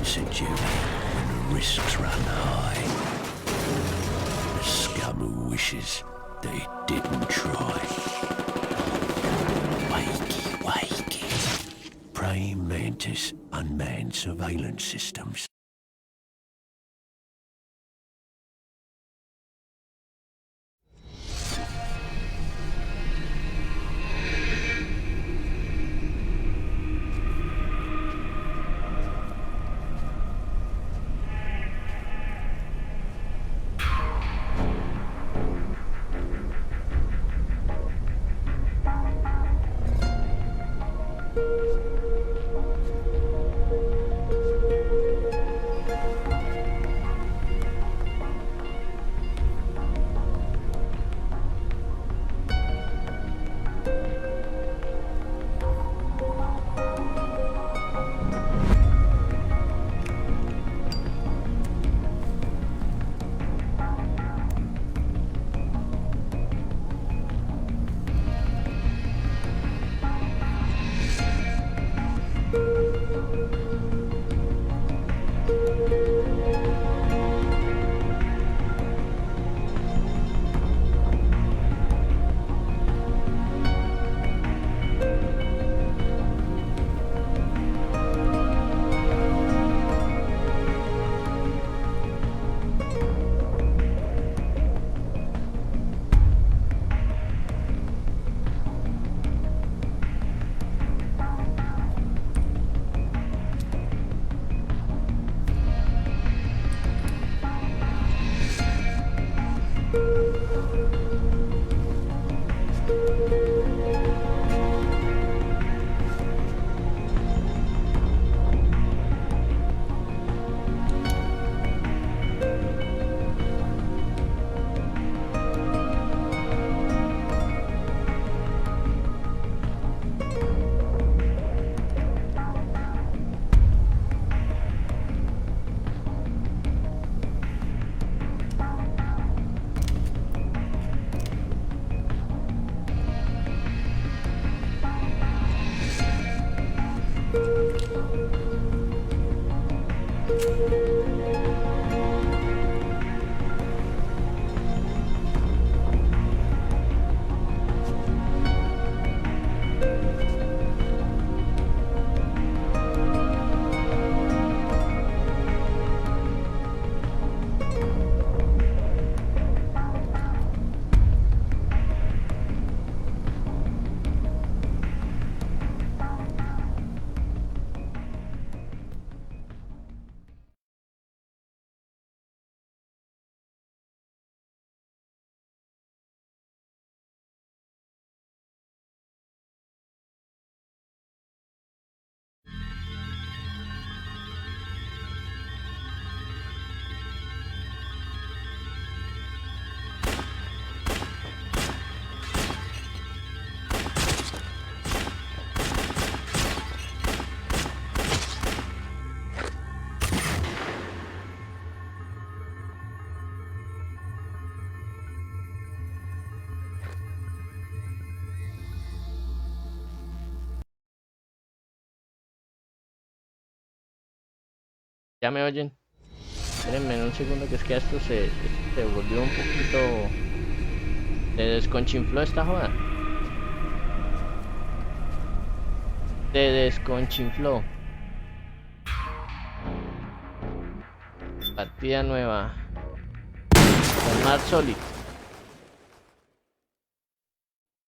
sense of duty when the risks run high. The scum who wishes that he didn't try. Wakey, wakey. Praying mantis unmanned surveillance systems. ¿Ya me oyen? Espérenme un segundo, que es que esto se volvió un poquito... Se desconchinfló esta joda. Se desconchinfló. Partida nueva. Smart Solid.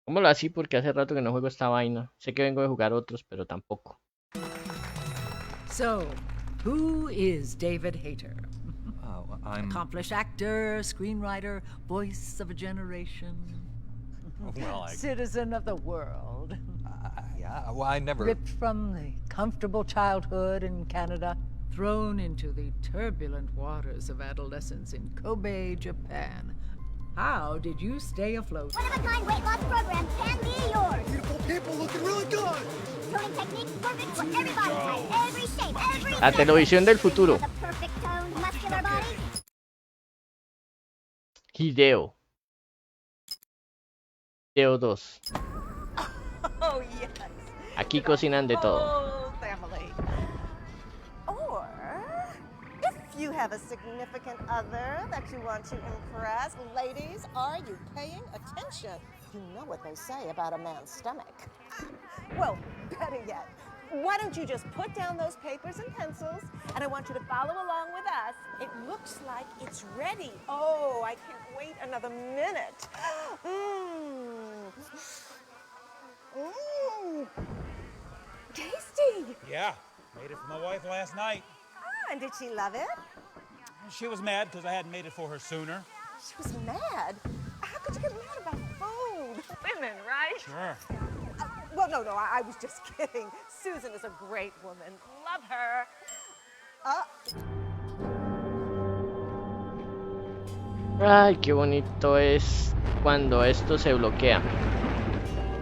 ¿Cómo así? Porque hace rato que no juego esta vaina. Sé que vengo de jugar otros, pero tampoco. So, who is David Hayter? I'm... Accomplished actor, screenwriter, voice of a generation. Well, Citizen of the world. yeah, well, I never... Ripped from the comfortable childhood in Canada, thrown into the turbulent waters of adolescence in Kobe, Japan. How did you stay afloat? One-of-a-kind weight loss program can be yours. Beautiful people looking really good. Toning techniques perfect for every body type, every shape, every La televisión del futuro. The perfect toned, muscular body. Hideo. Hideo 2. Oh, yes. Aquí cocinan de todo. Whole family. Or You have a significant other that you want to impress. Ladies, are you paying attention? You know what they say about a man's stomach. Well, better yet, why don't you just put down those papers and pencils, and I want you to follow along with us. It looks like it's ready. Oh, I can't wait another minute. Tasty. Yeah, made it for my wife last night. Ah, and did she love it? She was mad because I hadn't made it for her sooner. She was mad? How could you get mad about food? Women, right? Sure. Well, no, I was just kidding. Susan is a great woman. Love her. Ay, qué bonito es cuando esto se bloquea.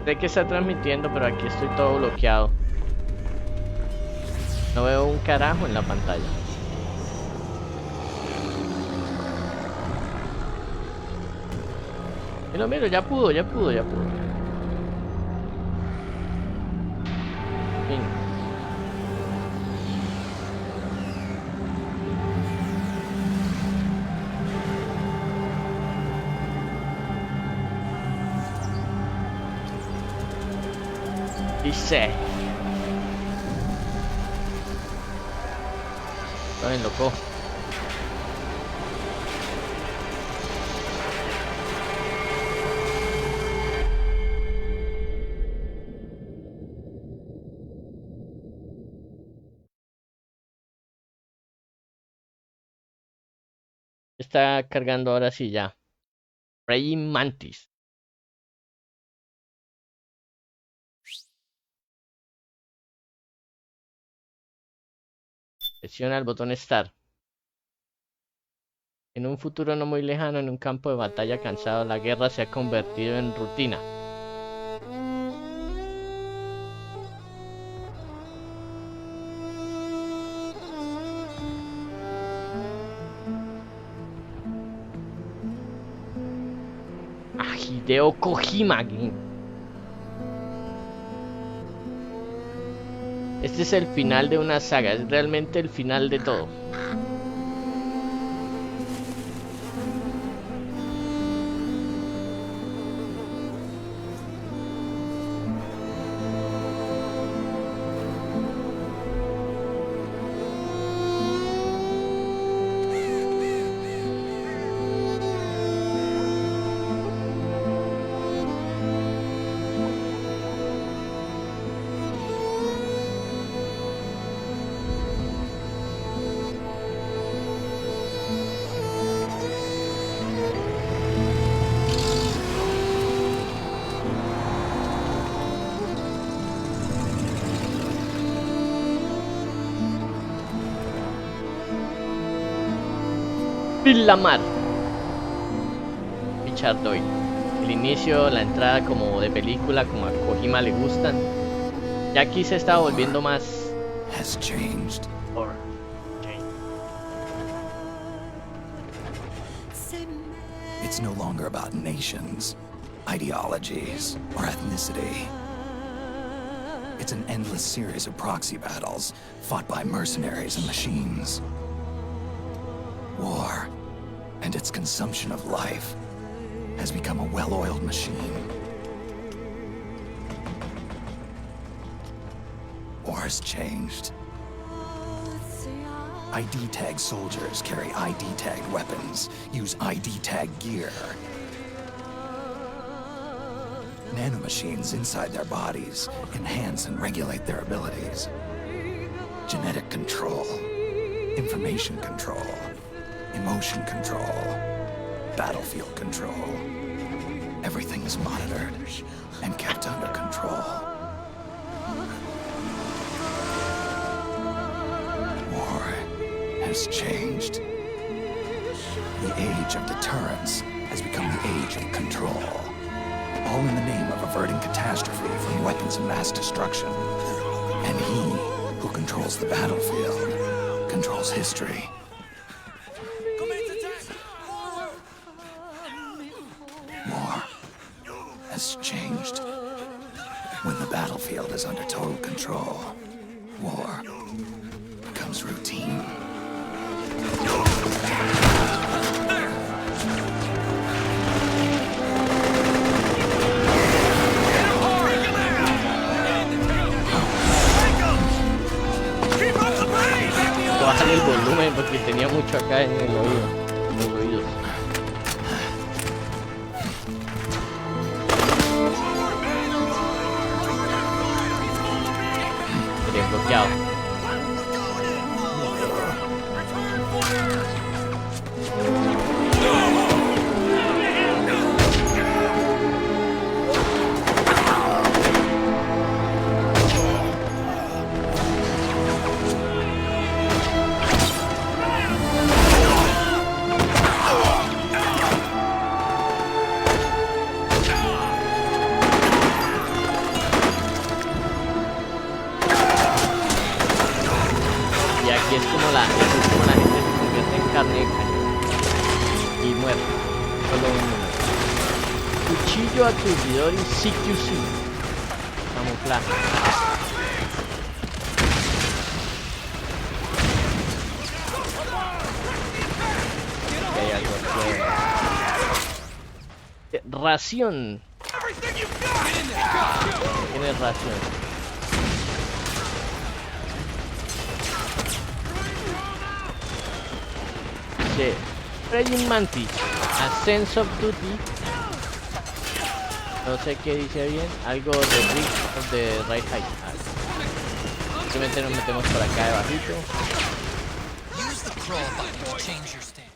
Sé que está transmitiendo, pero aquí estoy todo bloqueado. No veo un carajo en la pantalla. Mira, ya pudo. Fin. Dice. Ay, loco. Está cargando ahora sí ya. Praying Mantis. Presiona el botón Start. En un futuro no muy lejano, en un campo de batalla cansado, la guerra se ha convertido en rutina. Hideo Kojima. Este es el final de una saga, es realmente el final de todo. Lamar. Richard Doyle. El inicio, la entrada como de película, como a Kojima le gustan. Ya aquí se está volviendo más. Has changed. It's no longer about nations, ideologies, or ethnicity. It's an endless series of proxy battles fought by mercenaries and machines. War and its consumption of life has become a well-oiled machine. War has changed. ID-tagged soldiers carry ID-tagged weapons, use ID-tagged gear. Nanomachines inside their bodies enhance and regulate their abilities. Genetic control, information control, emotion control, battlefield control. Everything is monitored and kept under control. War has changed. The age of deterrence has become the age of control. All in the name of averting catastrophe from weapons of mass destruction. And he who controls the battlefield controls history. War has changed. When the battlefield is under total control, war becomes routine. volumen porque tenía mucho acá en el oído, en los oídos. Bien bloqueado. Es como la gente se convierte en carne de cañón y muere. Solo un momento. Cuchillo aturdidor y CQC. Camuflaje. Hay algo aquí. Ración. Tienes ración. Praying Mantis, a sense of duty. No sé qué dice bien. Algo de Bridge of the Right Height. Simplemente nos metemos por acá debajito. Use the crawl button to change your stance.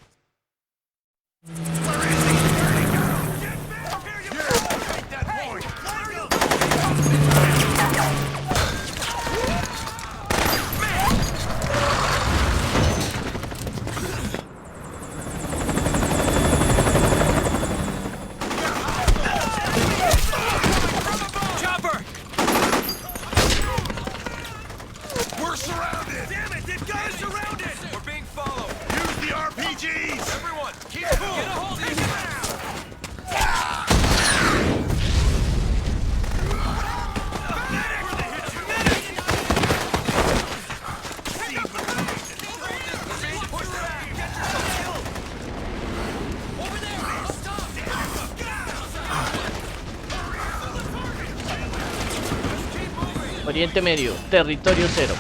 Oriente Medio, territorio cero.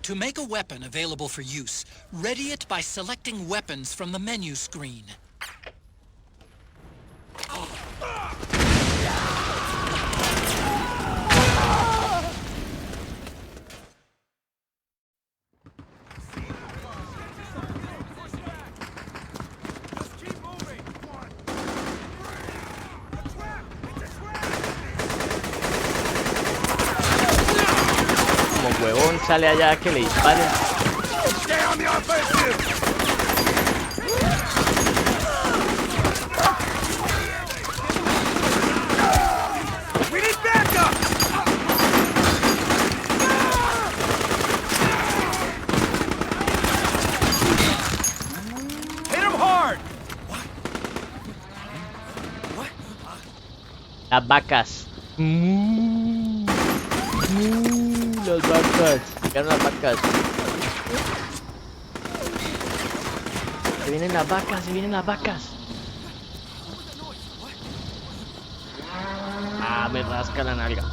To make a weapon available for use, ready it by selecting weapons from the menu screen. Huevón sale allá que le disparen. Las vacas. Las vacas. Llegaron las vacas. Se vienen las vacas, se vienen las vacas. Ah, me rasca la nalga.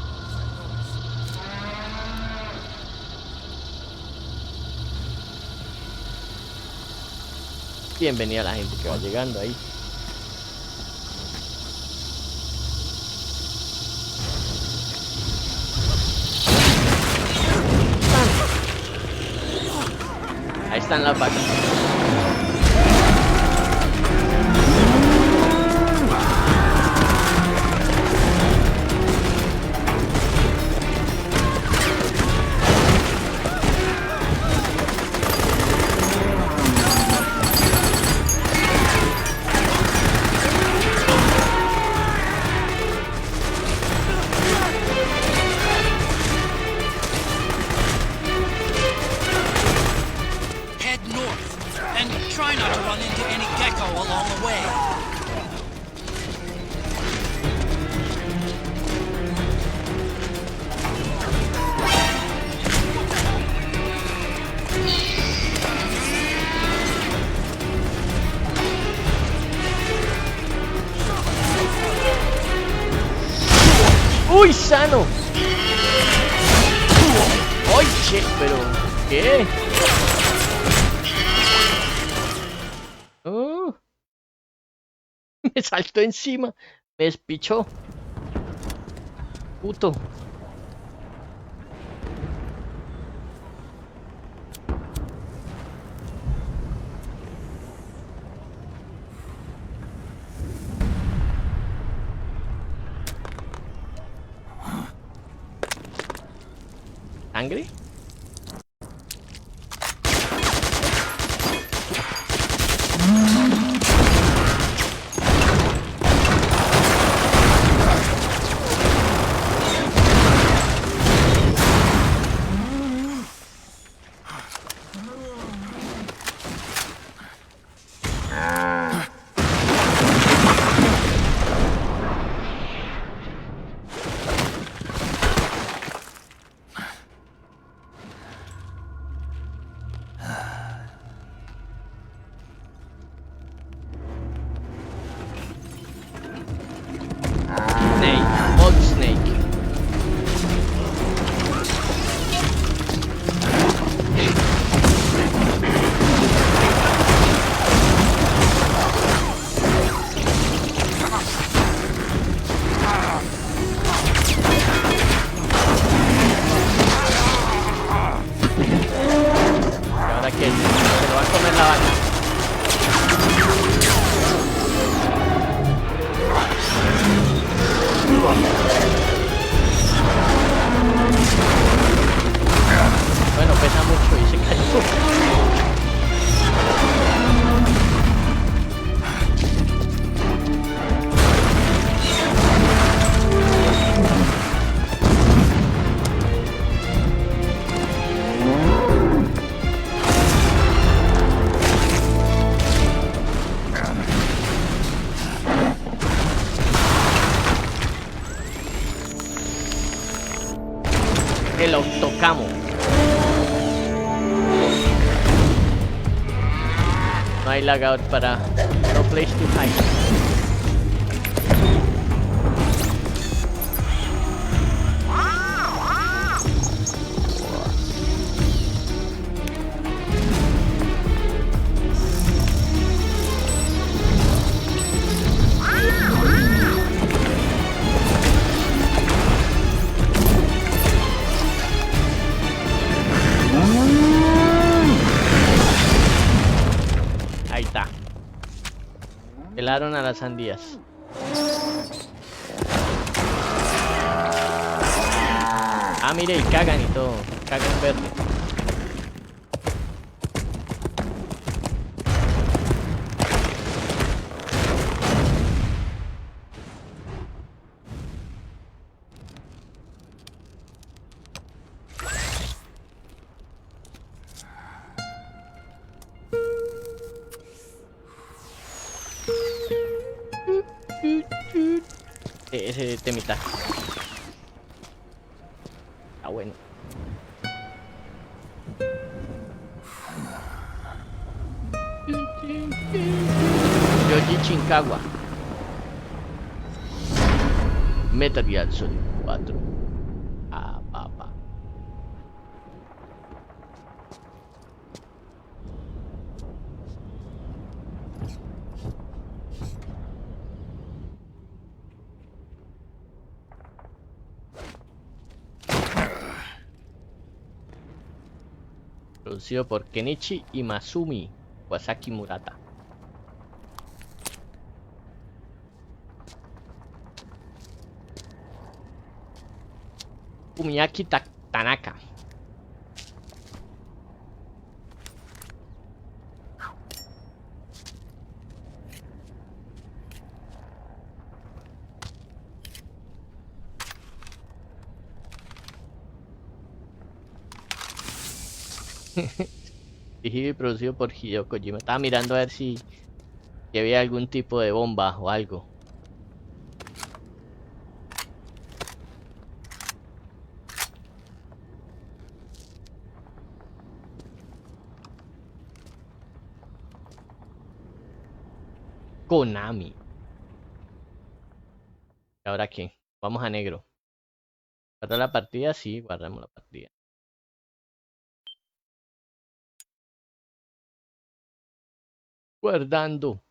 Bienvenida a la gente que va llegando ahí. Ahí están las vacas. ¡Uy, sano! Che, pero ¿qué? Oh, me saltó encima, me despichó. Puto. ¿Sangre? Snake, Old Snake. ¿Y ahora qué? Se lo va a comer la vaca. Bueno, pesa mucho y se cayó. El autocamo. No hay lagout para... No place to hide. Ahí está. Pelaron a las sandías. Ah, mire, y cagan y todo. Cagan verde. Ese temita. Ah, bueno. Yoji Shinkawa. Metal Gear Solid 4. Ah, papá. Producido por Kenichi y Masumi Wasaki Murata. Fumiyaki Tanaka. Dirigido y producido por Hideo Kojima. Estaba mirando a ver si había algún tipo de bomba o algo. Konami. ¿Y ahora qué? Vamos a negro. ¿Guardar la partida? Sí, guardamos la partida. Guardando.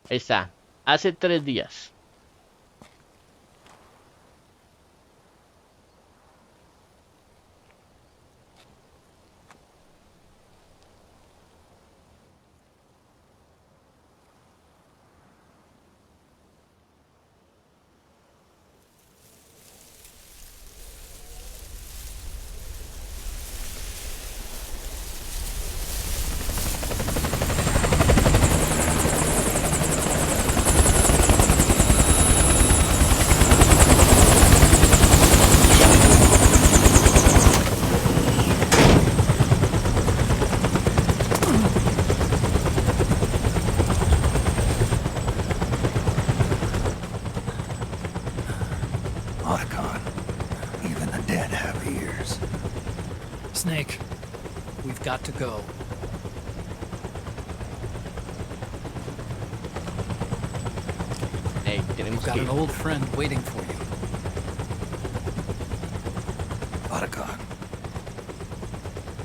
Ahí está. Hace 3 días. Otacon, even the dead have ears. Snake, we've got to go. Hey, tenemos Got que an ir. old friend waiting for you. Otacon,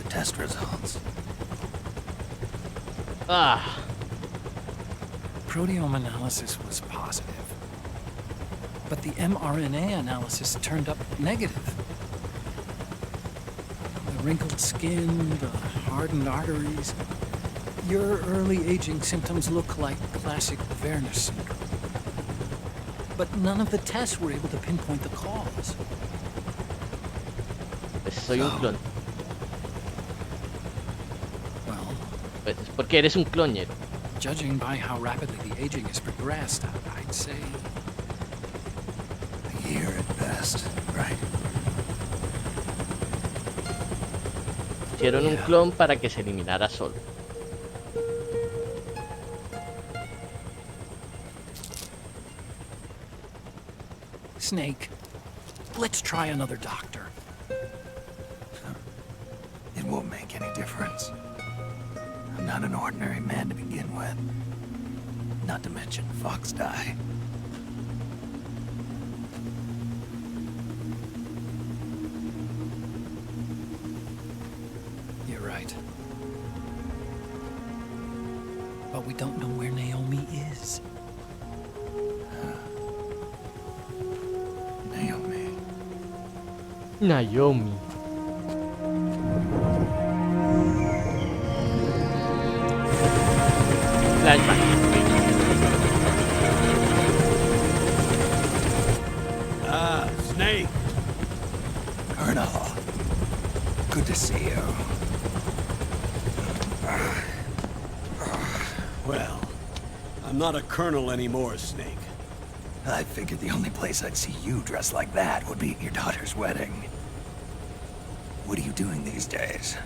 the test results. Ah, Proteome analysis was positive. But the mRNA analysis turned up negative. The wrinkled skin, the hardened arteries. Your early aging symptoms look like classic Werner syndrome. But none of the tests were able to pinpoint the cause. pues soy un clon. Well, Pues es porque eres un clonero. judging by how rapidly the aging has progressed, I'd say A year at best, right? Hicieron un clon para que se eliminara solo. Snake, let's try another doctor. It won't make any difference. I'm not an ordinary man to begin with. Not to mention Fox die. You're right. But we don't know where Naomi is. Naomi. Naomi. Flashback. Snake. Colonel. Good to see you. Well, I'm not a colonel anymore, Snake. I figured the only place I'd see you dressed like that would be at your daughter's wedding. What are you doing these days?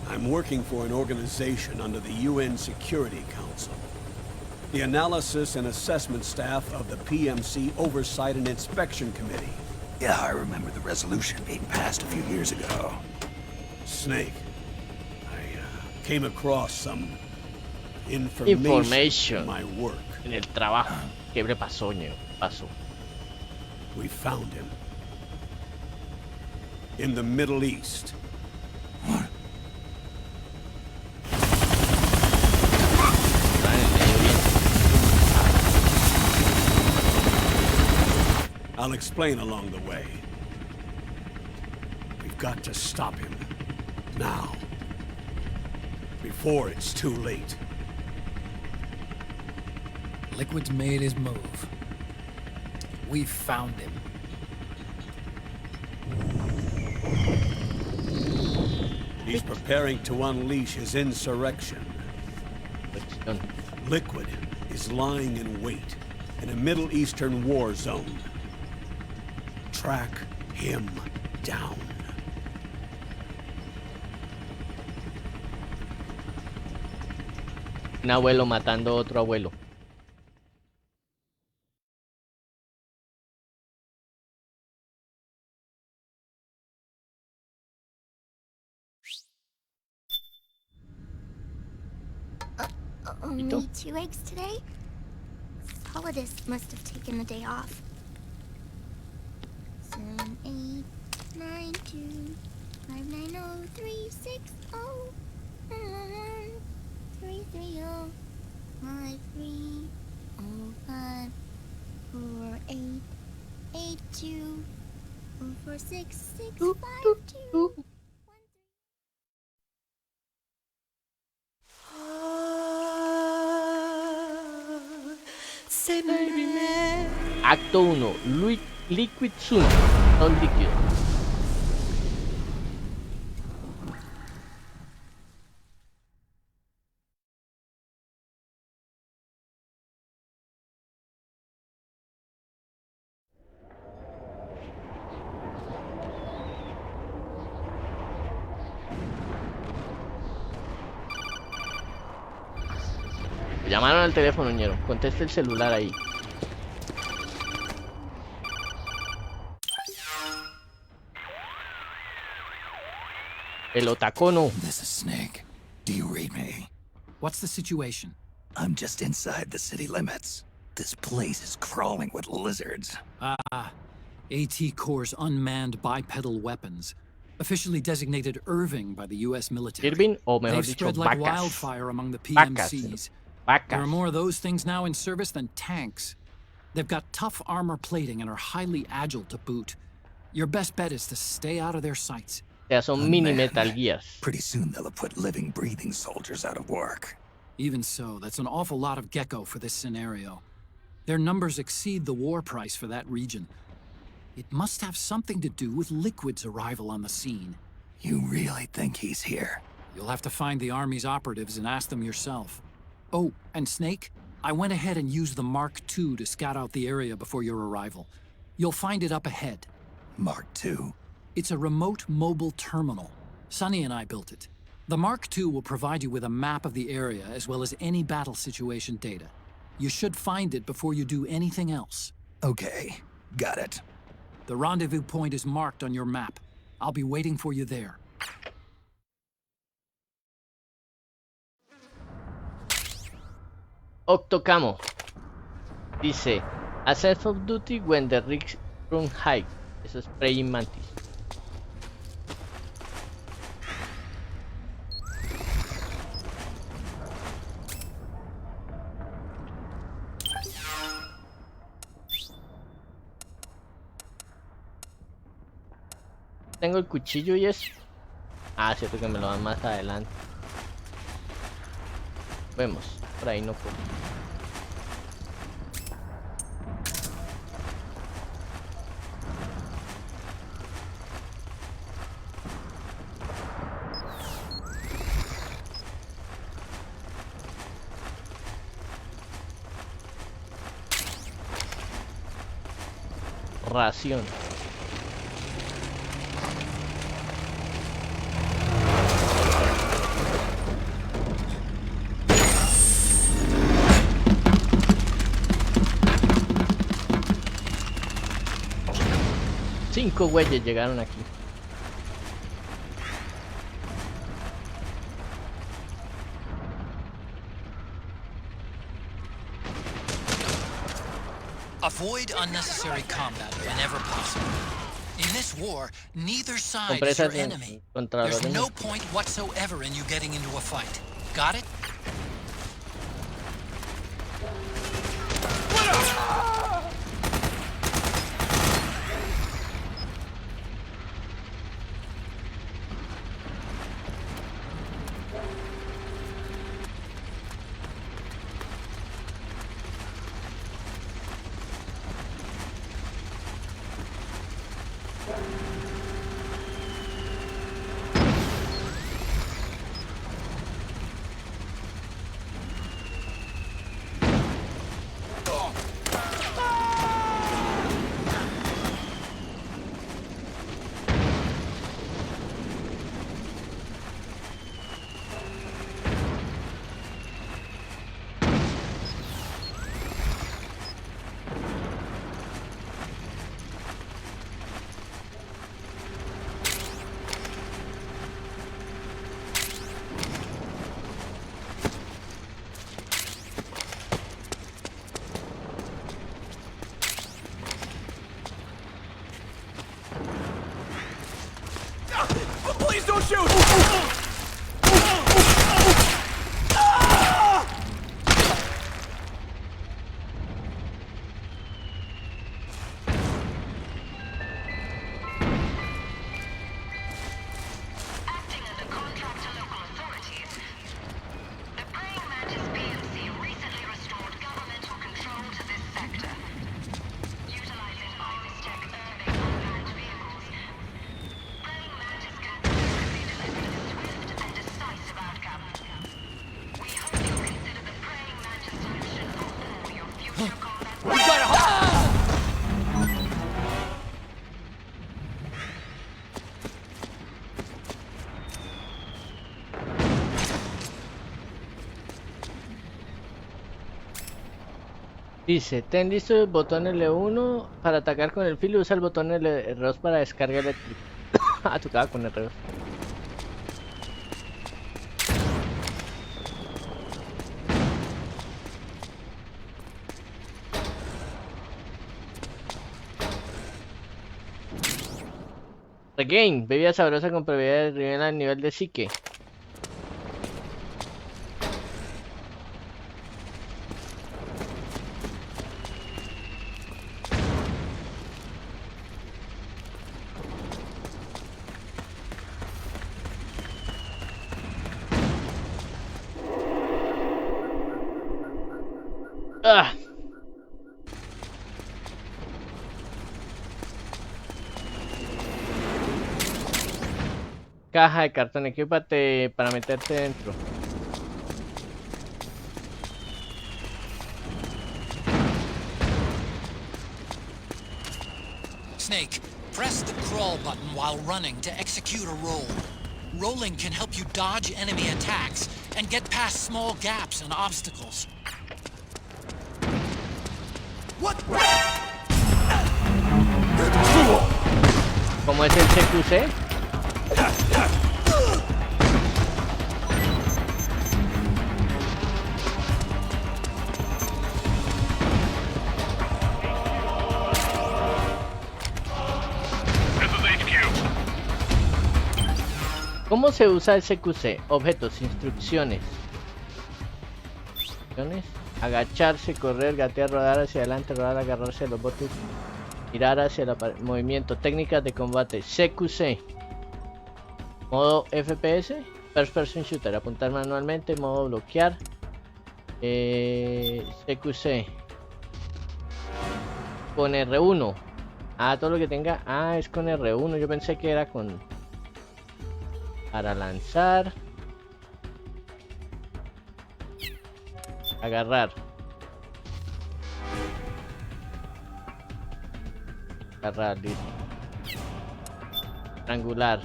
I'm working for an organization under the UN Security Council. The Analysis and Assessment Staff of the PMC Oversight and Inspection Committee. Yeah, I remember the resolution being passed a few years ago. Snake, I came across some information Information. in my work. En el trabajo. ¿Qué pasó, ño? Pasó. We found him. In the Middle East. Están en el Medio Oriente. I'll explain along the way. We've got to stop him. Now. Before it's too late. Liquid's made his move. We found him. He's preparing to unleash his insurrection. Cuestión. Liquid is lying in wait in a Middle Eastern war zone. Track him down. Un abuelo matando a otro abuelo. Only 2 eggs today? Holidays must have taken the day off. 7, 8, 9, 2, 5, 9, 0, 3, 6, 0, 3, 3, 0, 5, 3, 0, 5, 4, 8, 8, 2, 4, 4, 6, 6, 5, 2, 1, 3. Acto 1. Liquid Sun. Son líquido. Llamaron al teléfono, ñero. Conteste el celular ahí. El otacono. This is Snake. Do you read me? What's the situation? I'm just inside the city limits. This place is crawling with lizards. AT Corps' unmanned bipedal weapons, officially designated Irving by the U.S. military. Irving, o mejor They've dicho, spread like vacas. wildfire among the Vacas. PMCs. Vacas. There are more of those things now in service than tanks. They've got tough armor plating and are highly agile to boot. Your best bet is to stay out of their sights. O sea, son mini Man, Metal Gears. Pretty soon they'll have put living, breathing soldiers out of work. Even so, that's an awful lot of gecko for this scenario. Their numbers exceed the war price for that region. It must have something to do with Liquid's arrival on the scene. You really think he's here? You'll have to find the Army's operatives and ask them yourself. Oh, and Snake, I went ahead and used the Mark II to scout out the area before your arrival. You'll find it up ahead. Mark II? It's a remote mobile terminal. Sonny and I built it. The Mark II will provide you with a map of the area as well as any battle situation data. You should find it before you do anything else. Okay, got it. The rendezvous point is marked on your map. I'll be waiting for you there. Octocamo. Dice, a sense of duty when the risks run high. Eso es praying mantis. Tengo el cuchillo y es... Ah, cierto que me lo dan más adelante. Vemos, por ahí no puedo. Ración. Cinco güeyes llegaron aquí. Avoid unnecessary combat whenever possible. In this war, neither side is Compresas your enemy. contra There's los no enemigos. point whatsoever in you getting into a fight. Got it? Dice, ten listo el botón L1 para atacar con el filo y usa el botón R2 para descarga eléctrica. Ah, tocaba con R2. Regain, bebida sabrosa con propiedades de nivel al nivel de psique. Ah. Caja de cartón, equípate para meterte dentro. Snake, press the crawl button while running to execute a roll. Rolling can help you dodge enemy attacks and get past small gaps and obstacles. ¿Cómo es el CQC? ¿Cómo se usa el CQC? Objetos, instrucciones. Agacharse, correr, gatear, rodar hacia adelante, rodar, agarrarse a los botes, mirar hacia el movimiento, técnicas de combate, CQC. Modo FPS, First Person Shooter, apuntar manualmente, modo bloquear. CQC. Con R1. Ah, todo lo que tenga. Ah, es con R1. Yo pensé que era con... Para lanzar. Agarrar. Agarrar, listo. Triangular.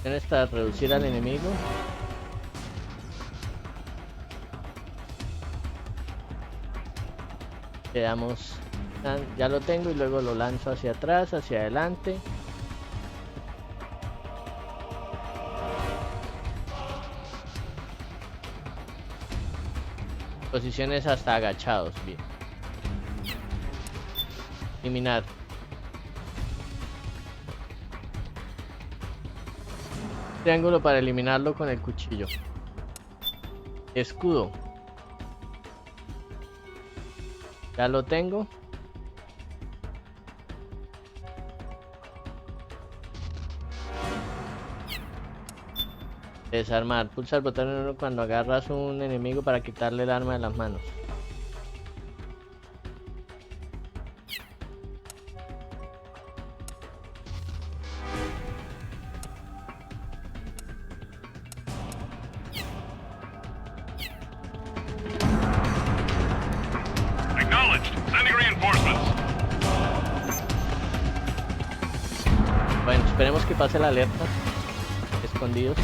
Esta reducir al enemigo. Le damos, ya lo tengo y luego lo lanzo hacia atrás, hacia adelante. Posiciones hasta agachados, bien. Eliminar. Triángulo para eliminarlo con el cuchillo. Escudo. Ya lo tengo. Desarmar. Pulsa el botón N1 cuando agarras un enemigo para quitarle el arma de las manos. Bueno, esperemos que pase la alerta. Escondidos.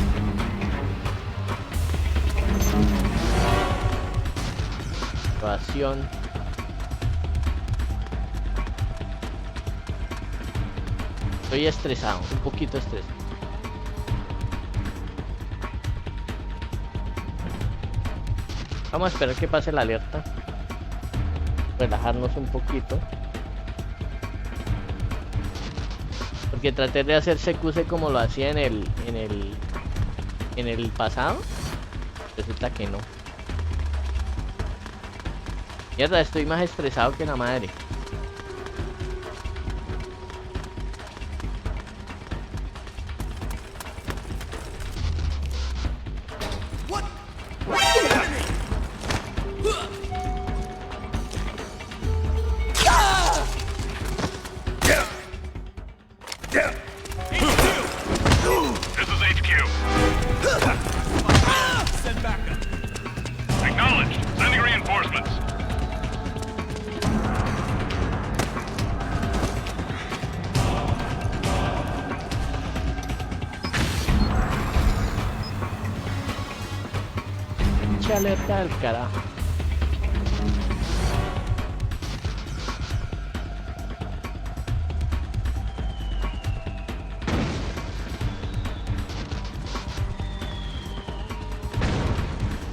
Evasión. Estoy estresado, un poquito estresado. Vamos a esperar que pase la alerta. Relajarnos un poquito. Porque traté de hacer CQC como lo hacía en el pasado. Resulta que no. Mierda, estoy más estresado que la madre. pinche alerta del carajo.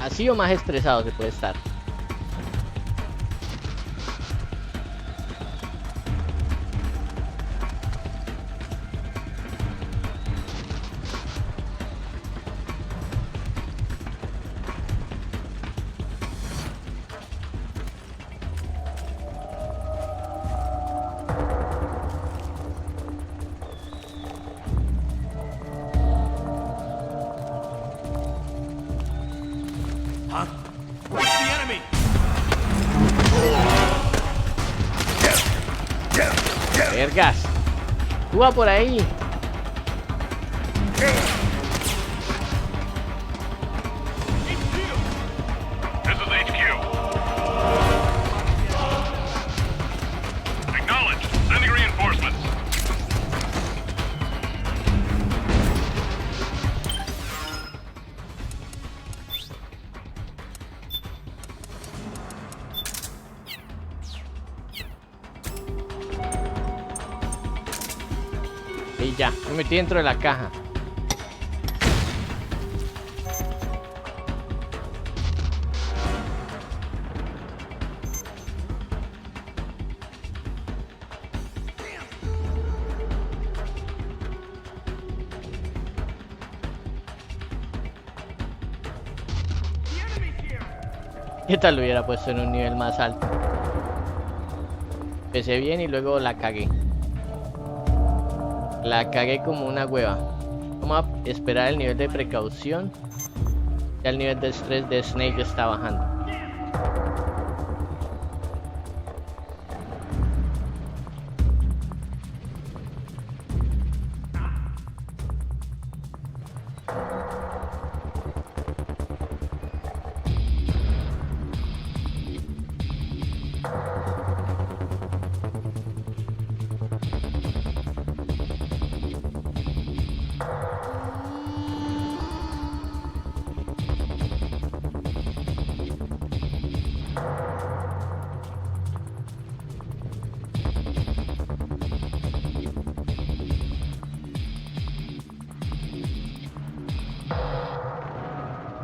Así o más estresado se puede estar. Huh? It's the enemy! Vergas. Tú va por ahí. This is HQ. Acknowledged. Sending reinforcements. Y ya, me metí dentro de la caja. ¿Qué tal lo hubiera puesto en un nivel más alto? Empecé bien y luego la cagué. La cagué como una hueva. Vamos a esperar el nivel de precaución. Ya el nivel de estrés de Snake está bajando.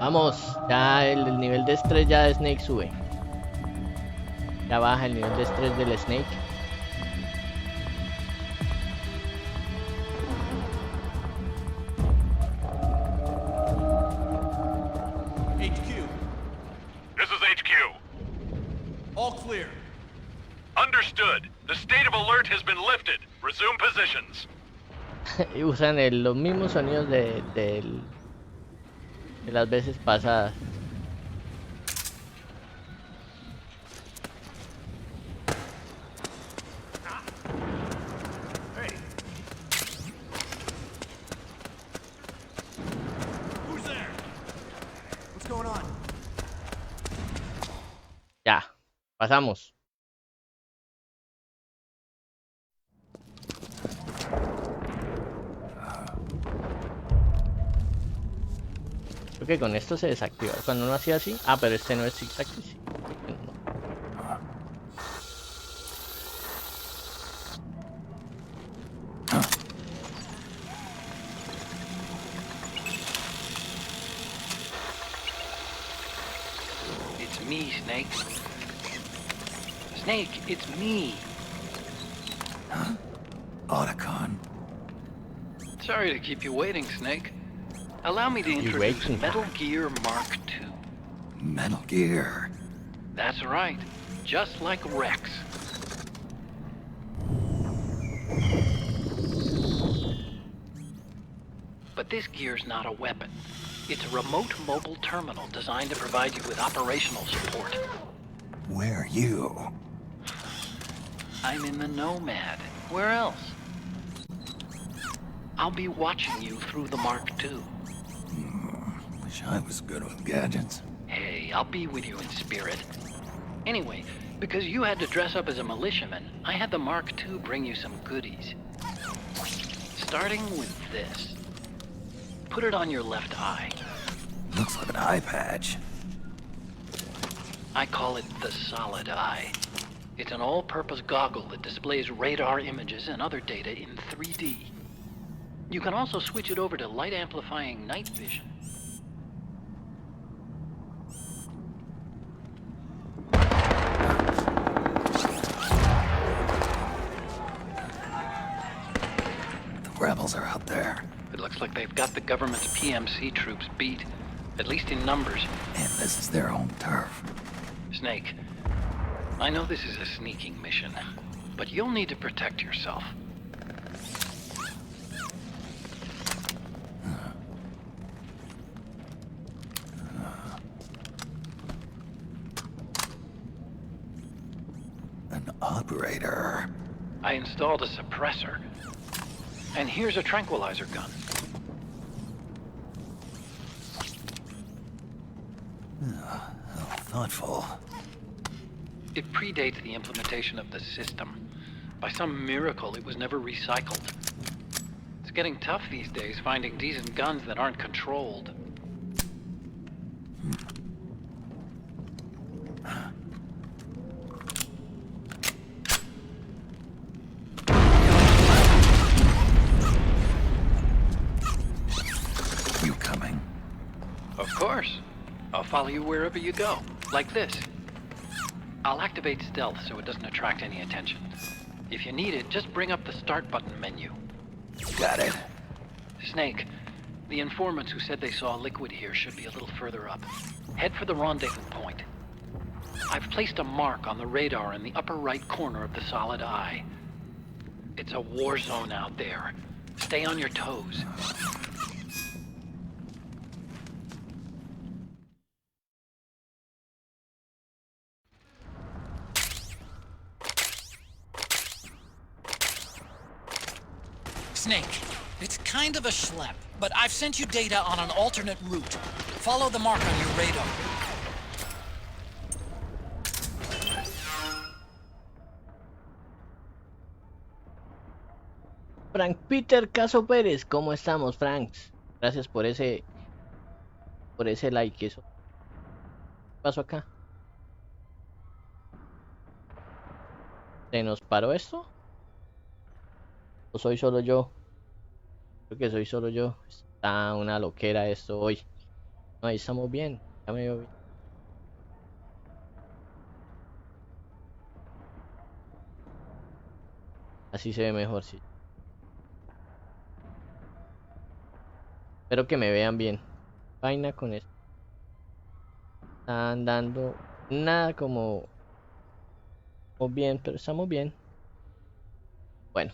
Vamos, ya el nivel de estrés ya de Snake sube. Ya baja el nivel de estrés del Snake. HQ. This is HQ. All clear. Understood. The state of alert has been lifted. Resume positions. Y usan los mismos sonidos de las veces pasadas. Hey. Who's there? What's going on? Ya, pasamos. Creo que con esto se desactiva. Cuando uno hacía así. Ah, pero este no es exacto. Sí. It's me, Snake. Snake, it's me. Huh? Otacon. Sorry to keep you waiting, Snake. Allow me to introduce Metal Gear Mark II. Metal Gear. That's right. Just like Rex. But this gear's not a weapon. It's a remote mobile terminal designed to provide you with operational support. Where are you? I'm in the Nomad. Where else? I'll be watching you through the Mark II. Wish I was good with gadgets. Hey, I'll be with you in spirit. Anyway, because you had to dress up as a militiaman, I had the Mark II bring you some goodies. Starting with this. Put it on your left eye. Looks like an eye patch. I call it the Solid Eye. It's an all-purpose goggle that displays radar images and other data in 3D. You can also switch it over to light-amplifying night vision. The rebels are out there. It looks like they've got the government's PMC troops beat, at least in numbers. And this is their own turf. Snake, I know this is a sneaking mission, but you'll need to protect yourself. An operator. I installed a suppressor. And here's a tranquilizer gun. How thoughtful. It predates the implementation of the system. By some miracle, it was never recycled. It's getting tough these days finding decent guns that aren't controlled. You coming? Of course. I'll follow you wherever you go, like this. I'll activate stealth so it doesn't attract any attention. If you need it, just bring up the start button menu. Got it. Snake, the informants who said they saw liquid here should be a little further up. Head for the rendezvous point. I've placed a mark on the radar in the upper right corner of the Solid Eye. It's a war zone out there. Stay on your toes. Snake, it's kind of a schlep, but I've sent you data on an alternate route. Follow the mark on your radar. Frank Peter Caso Pérez, ¿cómo estamos, Franks? Gracias por ese like. Eso. ¿Qué pasó acá? ¿Se nos paró esto? ¿O soy solo yo? Creo que soy solo yo. Está una loquera esto hoy. No, ahí estamos bien. Ya me veo bien. Así se ve mejor, sí. Espero que me vean bien. Vaina con esto. Están dando nada como bien, pero estamos bien. Bueno.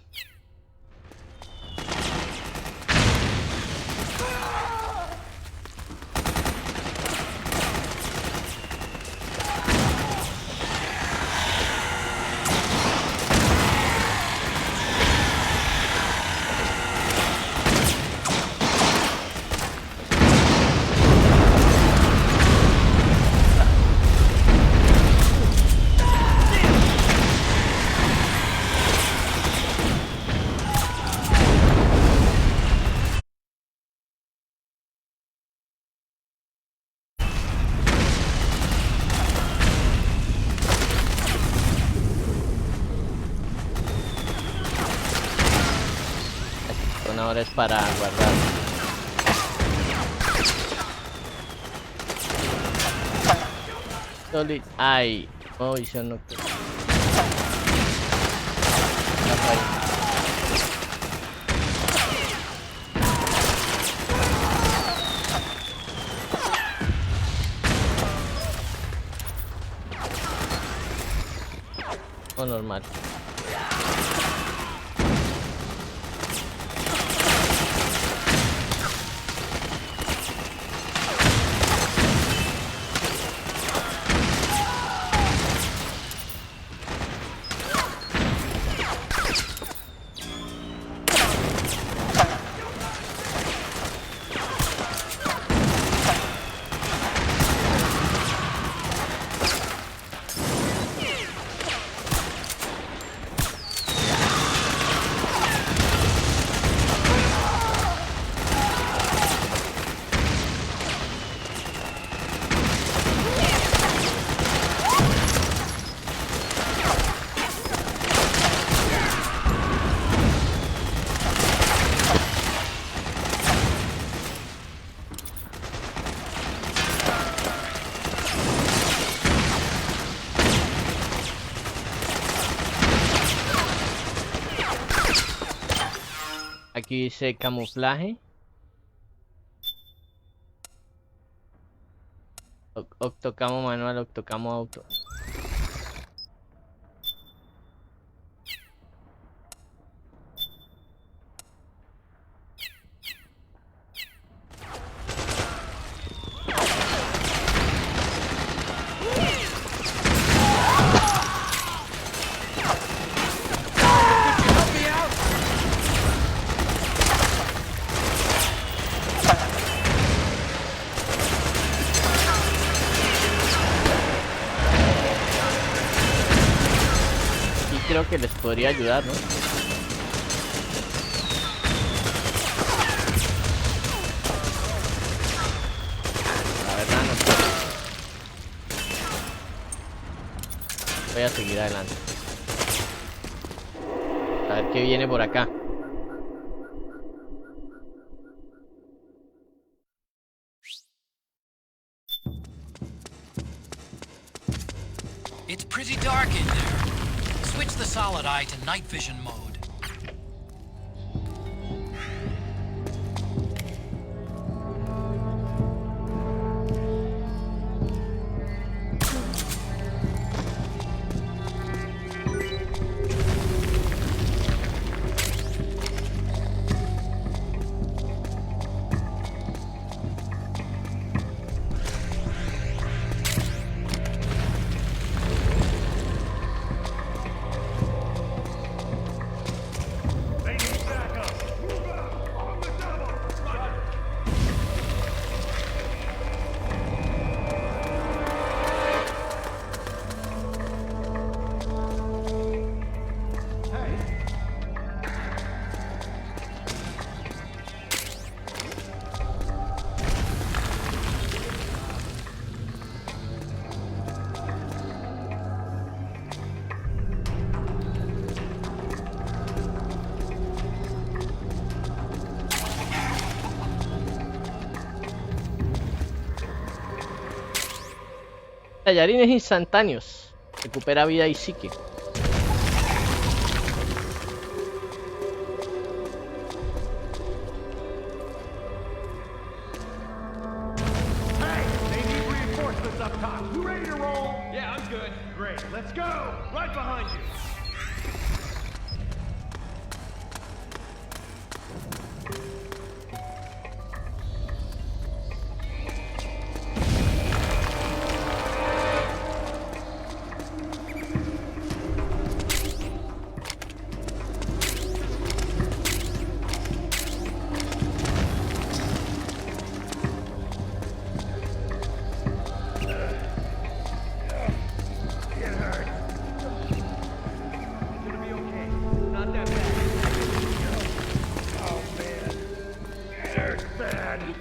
Ahora es para guardar. Solid. Ay, no, visión no. O normal. Aquí dice camuflaje. Octocamo manual, octocamo auto. Creo que les podría ayudar, ¿no? La verdad no sé. Voy a seguir adelante. A ver qué viene por acá. It's pretty dark in there. Switch the solid eye to night vision mode. Tallarines instantáneos. Recupera vida y psique. Hey, they need reinforcements up top. You ready to roll? Yeah, I'm good. Great, let's go. Right behind you.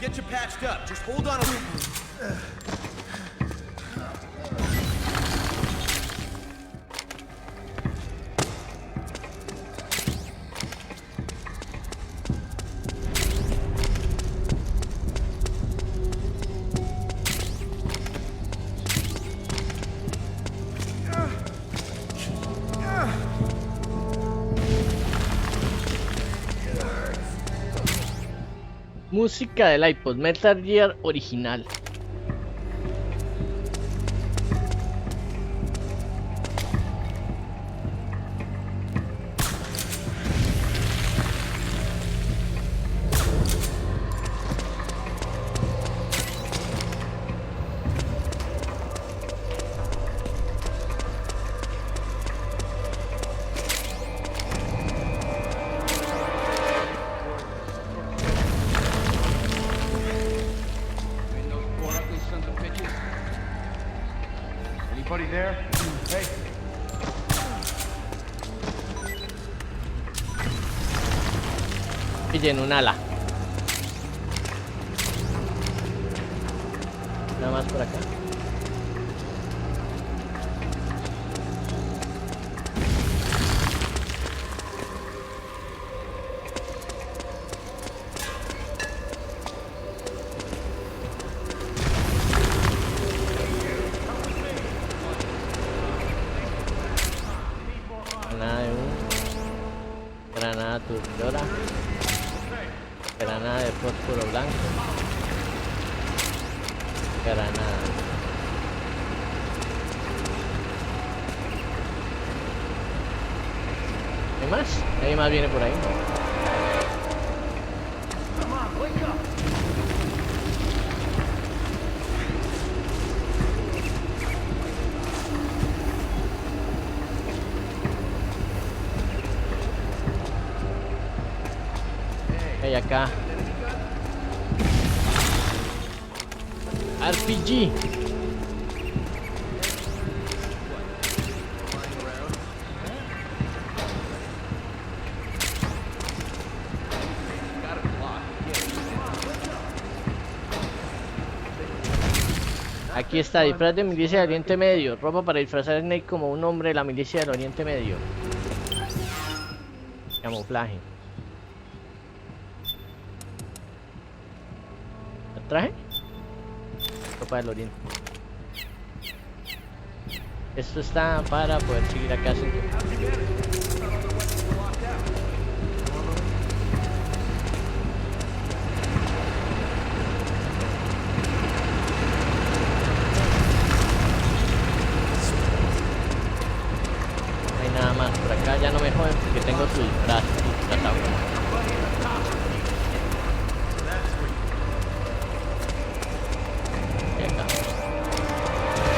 Get you patched up. Just hold on a little. Música del iPod Metal Gear original. Anybody there? Hey. Pillen un ala. Nada más por acá. Granada de un. Granada turbidora. Granada de fósforo blanco. Granada. ¿Qué más? ¿Nadie más viene por ahí? ¿Qué hay acá? RPG. Aquí está, disfraz de milicia del Oriente Medio. Ropa para disfrazar a Snake como un hombre de la milicia del Oriente Medio. Camuflaje. ¿El traje? Ropa del Oriente. Esto está para poder seguir acá sin... Nada más, por acá ya no me joden porque tengo su disfraz disfrazado. Y acá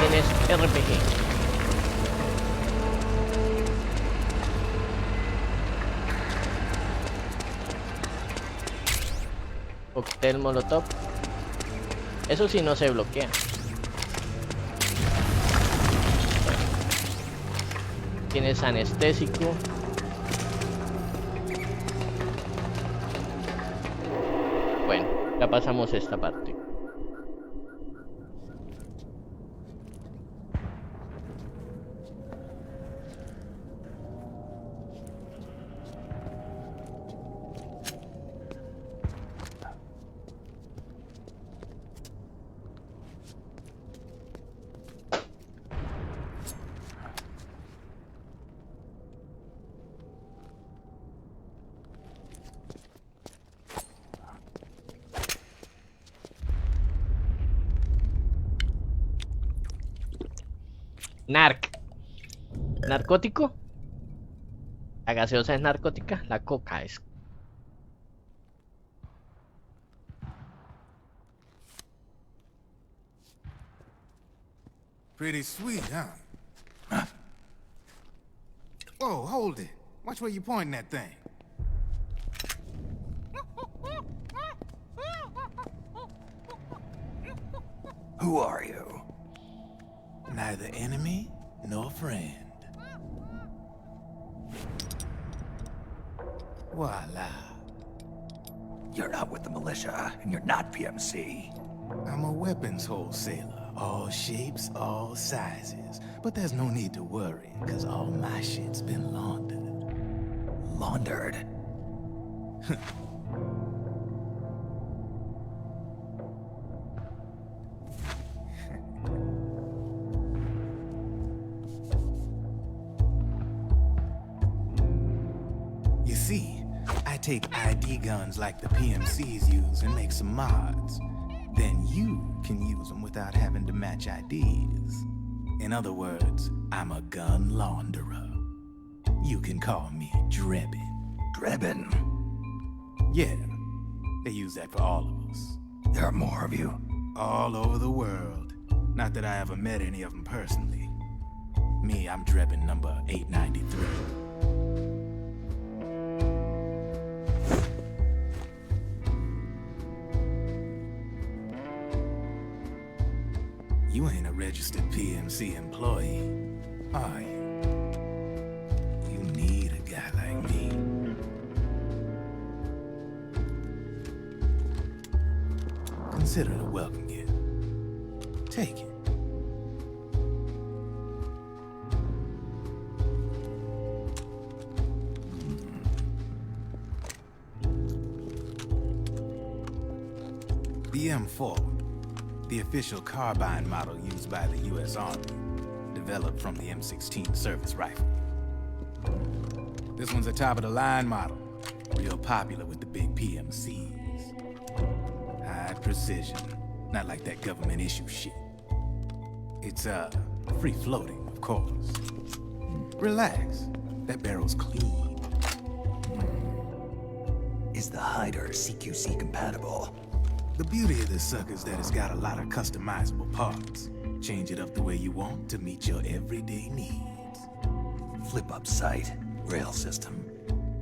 tienes RPG. Cóctel molotov. Eso sí no se bloquea. Tienes anestésico. Bueno, ya pasamos esta parte. Narcótico. La gaseosa es narcótica. La coca es. Pretty sweet, huh? Whoa, hold it. Watch where you pointing that thing. Who are you? Neither enemy nor friend. Voila. You're not with the militia, and you're not PMC. I'm a weapons wholesaler. All shapes, all sizes. But there's no need to worry, because all my shit's been laundered. Laundered? You see, I take ID guns like the PMCs use and make some mods. Then you can use them without having to match IDs. In other words, I'm a gun launderer. You can call me Drebin. Drebin? Yeah, they use that for all of us. There are more of you? All over the world. Not that I ever met any of them personally. Me, I'm Drebin number 893. You ain't a registered PMC employee, are you? You need a guy like me. Consider it a welcome gift. Take it. The M4. The official carbine model used by the U.S. Army, developed from the M16 service rifle. This one's a top-of-the-line model, real popular with the big PMCs. precision. Not like that government issue shit. It's, free floating, of course. Relax. That barrel's clean. Is the hider CQC compatible? The beauty of this sucker is that it's got a lot of customizable parts. Change it up the way you want to meet your everyday needs. Flip-up sight, rail system.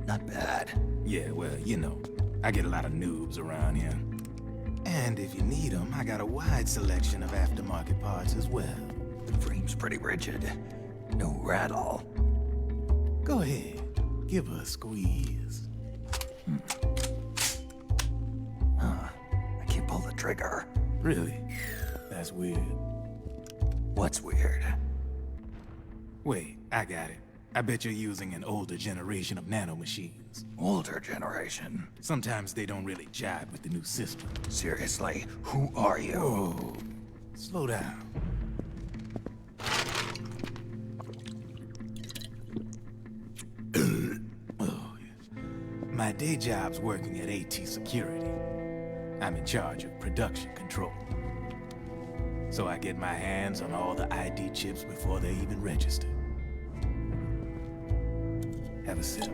Not bad. Yeah, well, you know, I get a lot of noobs around here. And if you need them, I got a wide selection of aftermarket parts as well. The frame's pretty rigid. No rattle. Go ahead, give her a squeeze. I can't pull the trigger. Really? That's weird. What's weird? Wait, I got it. I bet you're using an older generation of nanomachines. Older generation? Sometimes they don't really jive with the new system. Seriously, who are you? Whoa. Slow down. Oh, yeah. My day job's working at AT Security. I'm in charge of production control. So I get my hands on all the ID chips before they even register. Have a sip.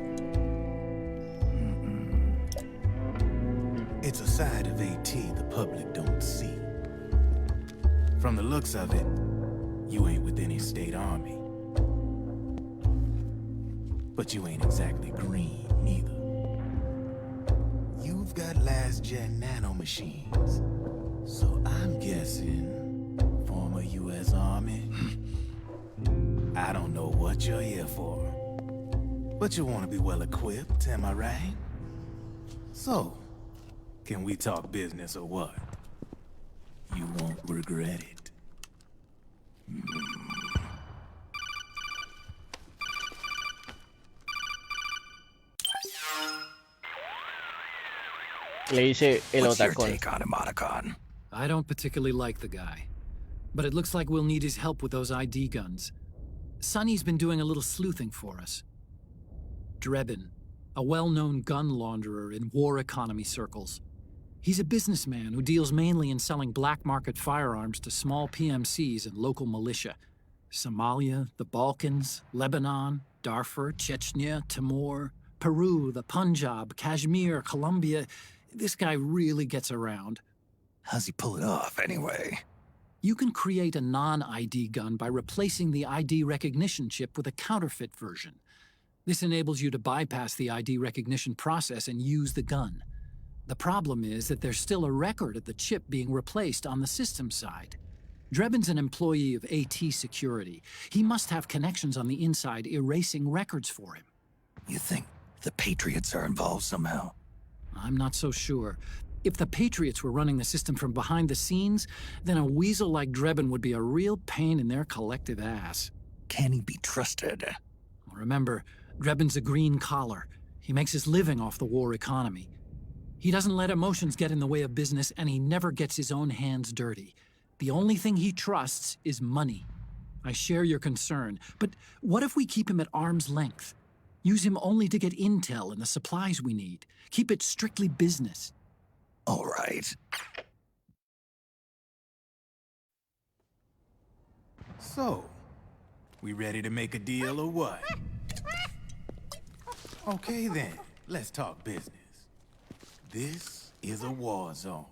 It's a side of AT the public don't see. From the looks of it, you ain't with any state army. But you ain't exactly green, neither. You've got last-gen nanomachines. So I'm guessing former U.S. Army. I don't know what you're here for. But you want to be well-equipped, am I right? So, can we talk business or what? You won't regret it. Le dice el What's your otacón. take on him, Otacon? I don't particularly like the guy. But it looks like we'll need his help with those ID guns. Sonny's been doing a little sleuthing for us. Drebin, a well-known gun launderer in war economy circles. He's a businessman who deals mainly in selling black market firearms to small PMCs and local militia. Somalia, the Balkans, Lebanon, Darfur, Chechnya, Timor, Peru, the Punjab, Kashmir, Colombia. This guy really gets around. How's he pull it off, anyway? You can create a non-ID gun by replacing the ID recognition chip with a counterfeit version. This enables you to bypass the ID recognition process and use the gun. The problem is that there's still a record of the chip being replaced on the system side. Drebin's an employee of AT Security. He must have connections on the inside erasing records for him. You think the Patriots are involved somehow? I'm not so sure. If the Patriots were running the system from behind the scenes, then a weasel like Drebin would be a real pain in their collective ass. Can he be trusted? Remember, Drebin's a green collar. He makes his living off the war economy. He doesn't let emotions get in the way of business, and he never gets his own hands dirty. The only thing he trusts is money. I share your concern, but what if we keep him at arm's length? Use him only to get intel and the supplies we need. Keep it strictly business. All right. So, we ready to make a deal or what? Okay then, let's talk business. This is a war zone.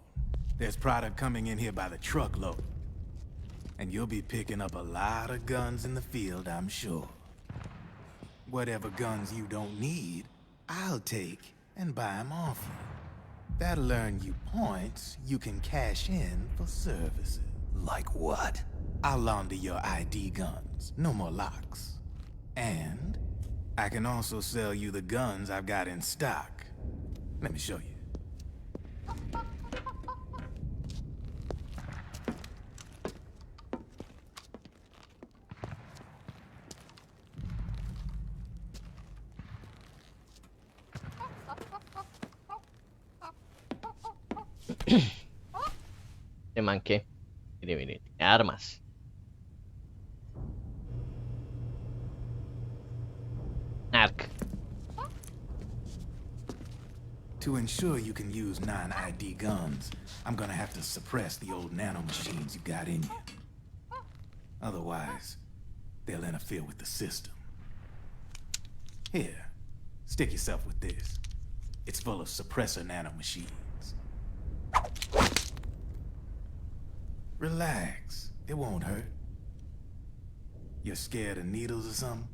There's product coming in here by the truckload. And you'll be picking up a lot of guns in the field, I'm sure. Whatever guns you don't need, I'll take and buy them off you. That'll earn you points you can cash in for services. Like what? I'll launder your ID guns, no more locks. And I can also sell you the guns I've got in stock. Let me show you. Te manqué. Mire, armas. To To ensure you can use non-ID guns, I'm gonna have to suppress the old nanomachines you got in you. Otherwise, they'll interfere with the system. Here, stick yourself with this. It's full of suppressor nanomachines. Relax, it won't hurt. You're scared of needles or something?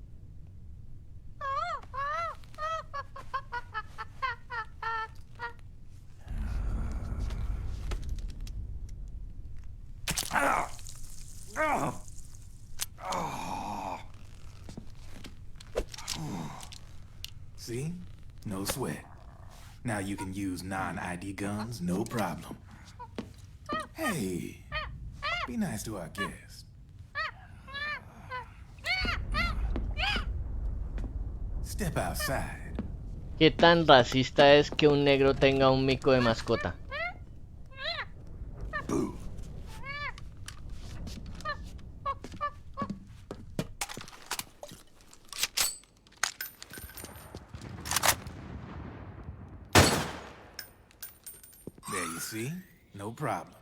See? No sweat. Now you can use non-ID guns, no problem. Hey, be nice to our guest. Step outside. ¿Qué tan racista es que un negro tenga un mico de mascota? Boo. There you see? No problem.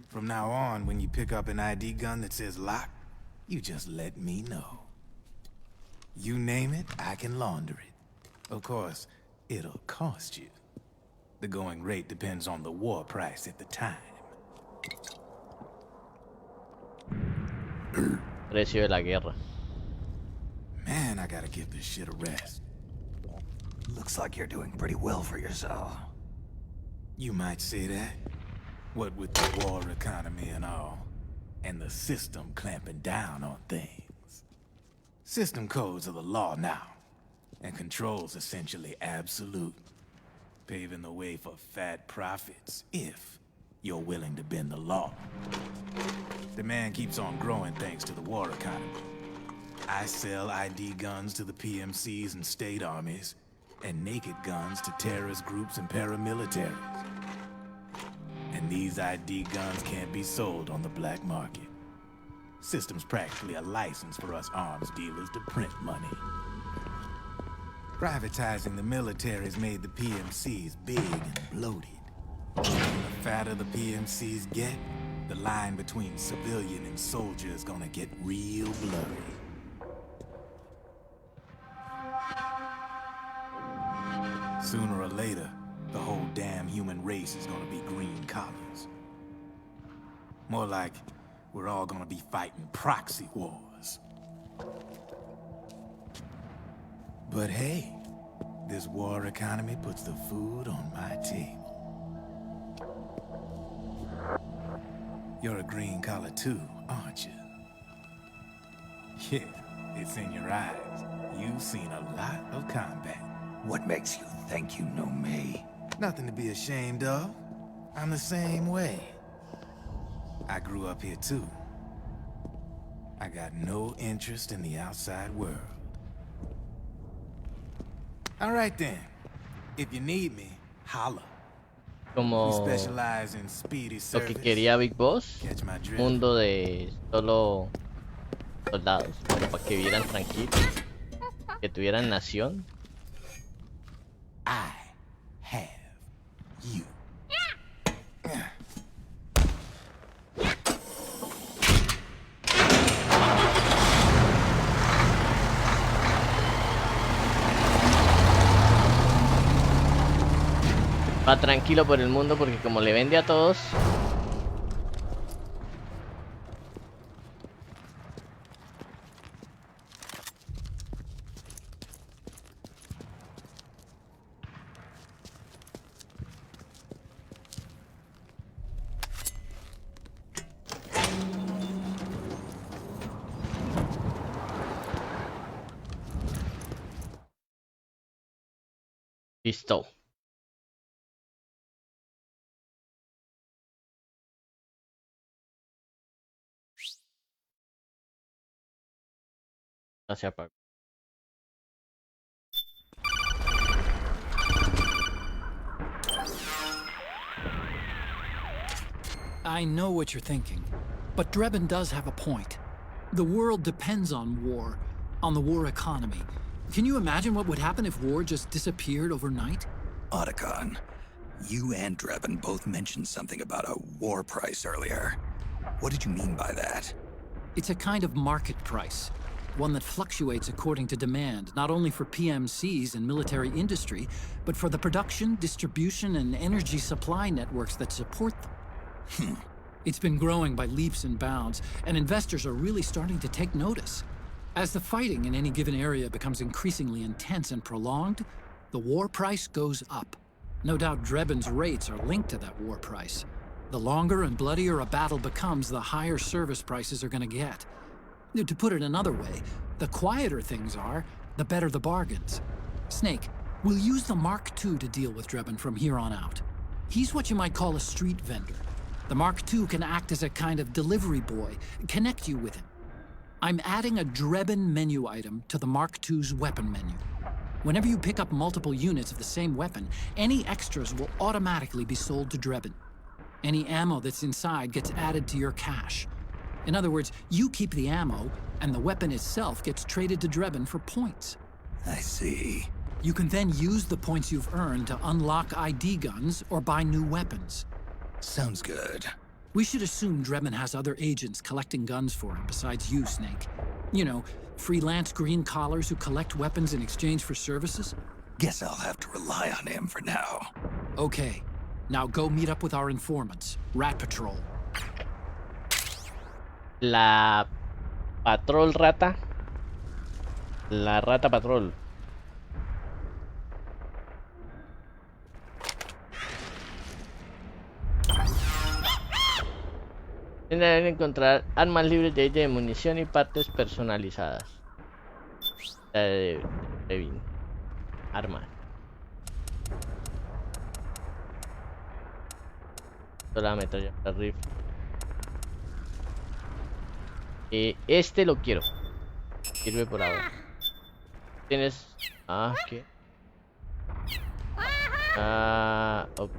From now on, when you pick up an ID gun that says lock, you just let me know. You name it, I can launder it. Of course, it'll cost you. The going rate depends on the war price at the time. Precio de la guerra. Man, I gotta give this shit a rest. Looks like you're doing pretty well for yourself. You might say that. What with the war economy and all, and the system clamping down on things. System codes are the law now, and control's essentially absolute, paving the way for fat profits if you're willing to bend the law. Demand keeps on growing thanks to the war economy. I sell ID guns to the PMCs and state armies, and naked guns to terrorist groups and paramilitaries. And these ID guns can't be sold on the black market. System's practically a license for us arms dealers to print money. Privatizing the military's made the PMCs big and bloated. The fatter the PMCs get, the line between civilian and soldier is gonna get real blurry. Sooner or later, the whole damn human race is gonna be green collars. More like we're all gonna be fighting proxy wars. But hey, this war economy puts the food on my table. You're a green collar too, aren't you? Yeah, it's in your eyes. You've seen a lot of combat. What makes you think you know me? Nothing to be ashamed of. I'm the same way. I grew up here too. I got no interest in the outside world. All right then. If you need me, holla. Como We specialize in speedy lo service. que quería Big Boss, Catch my drift. mundo de solo soldados, como para que vivieran tranquilos, que tuvieran nación. I have you. Va tranquilo por el mundo porque como le vende a todos. Listo. Ya se apagó. I know what you're thinking, but Drebin does have a point. The world depends on war, on the war economy. Can you imagine what would happen if war just disappeared overnight? Otacon, you and Drebin both mentioned something about a war price earlier. What did you mean by that? It's a kind of market price, one that fluctuates according to demand, not only for PMCs and military industry, but for the production, distribution, and energy supply networks that support them. It's been growing by leaps and bounds, and investors are really starting to take notice. As the fighting in any given area becomes increasingly intense and prolonged, the war price goes up. No doubt Drebin's rates are linked to that war price. The longer and bloodier a battle becomes, the higher service prices are going to get. To put it another way, the quieter things are, the better the bargains. Snake, we'll use the Mark II to deal with Drebin from here on out. He's what you might call a street vendor. The Mark II can act as a kind of delivery boy, connect you with him. I'm adding a Drebin menu item to the Mark II's weapon menu. Whenever you pick up multiple units of the same weapon, any extras will automatically be sold to Drebin. Any ammo that's inside gets added to your cache. In other words, you keep the ammo, and the weapon itself gets traded to Drebin for points. I see. You can then use the points you've earned to unlock ID guns or buy new weapons. Sounds good. We should assume Drebin has other agents collecting guns for him besides you, Snake. You know, freelance green collars who collect weapons in exchange for services? Guess I'll have to rely on him for now. Okay. Now go meet up with our informants, Rat Patrol. La Patrol Rata. La Rata Patrol. Deben encontrar armas libres de munición y partes personalizadas. Armas. La metralla para rifle. Este lo quiero. Sirve por ahora. Tienes. ¿Qué? Okay.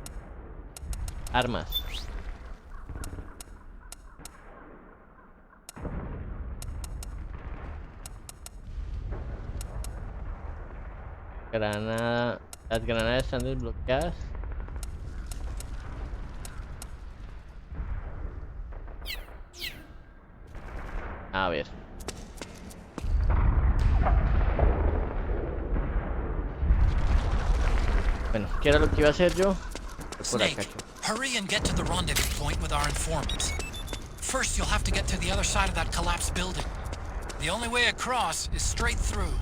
Armas. Granada. Las granadas están desbloqueadas. A ver. Bueno, ¿qué era lo que iba a hacer yo? Por acá. Snake, hurry and get to the rendezvous point with our informants. First, you'll have to get to the other side of that collapsed building. The only way across is straight through.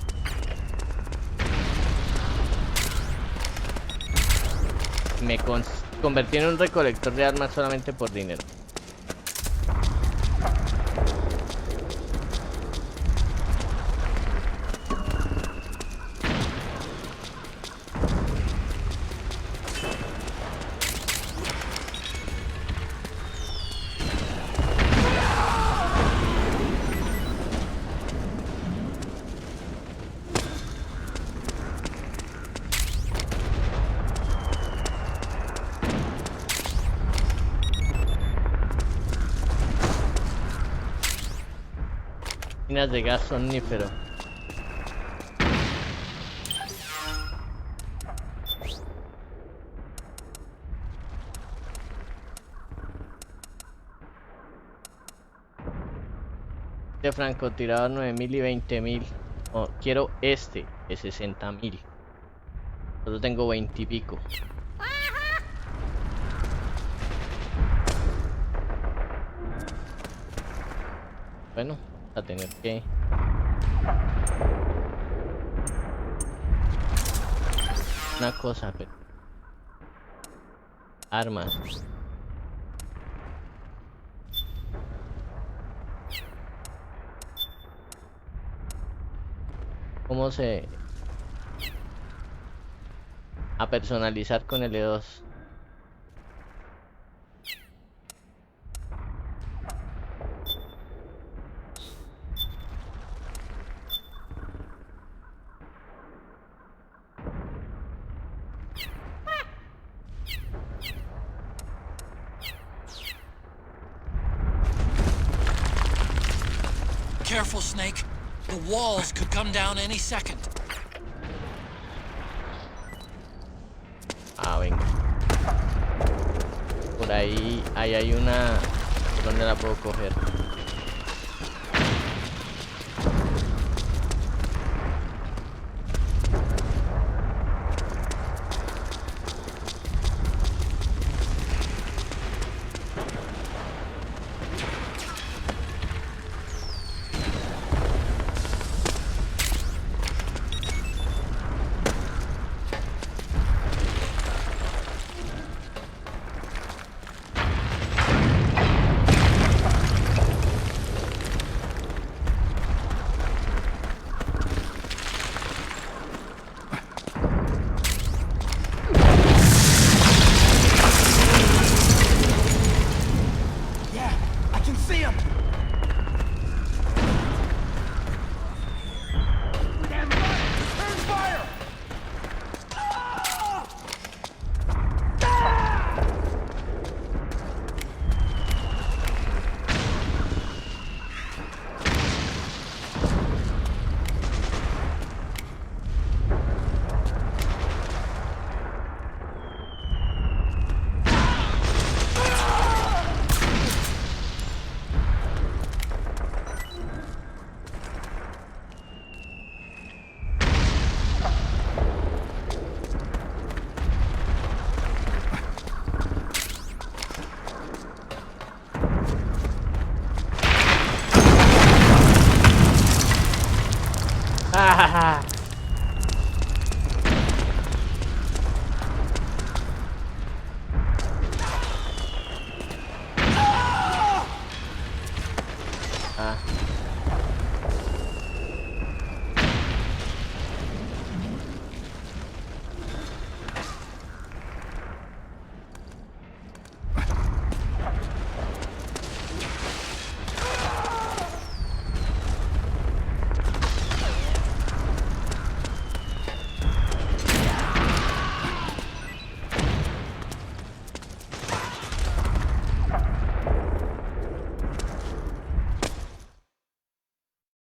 Me convertí en un recolector de armas solamente por dinero. De gas sonífero. De francotirador 9000 y 20000. Oh, quiero este de 60000. Solo tengo 20 y pico. Bueno, a tener que una cosa, pero armas. ¿Cómo se a personalizar con L2? Careful, Snake. The walls could come down any second. Ah, venga. Por ahí hay una... ¿Dónde la puedo coger?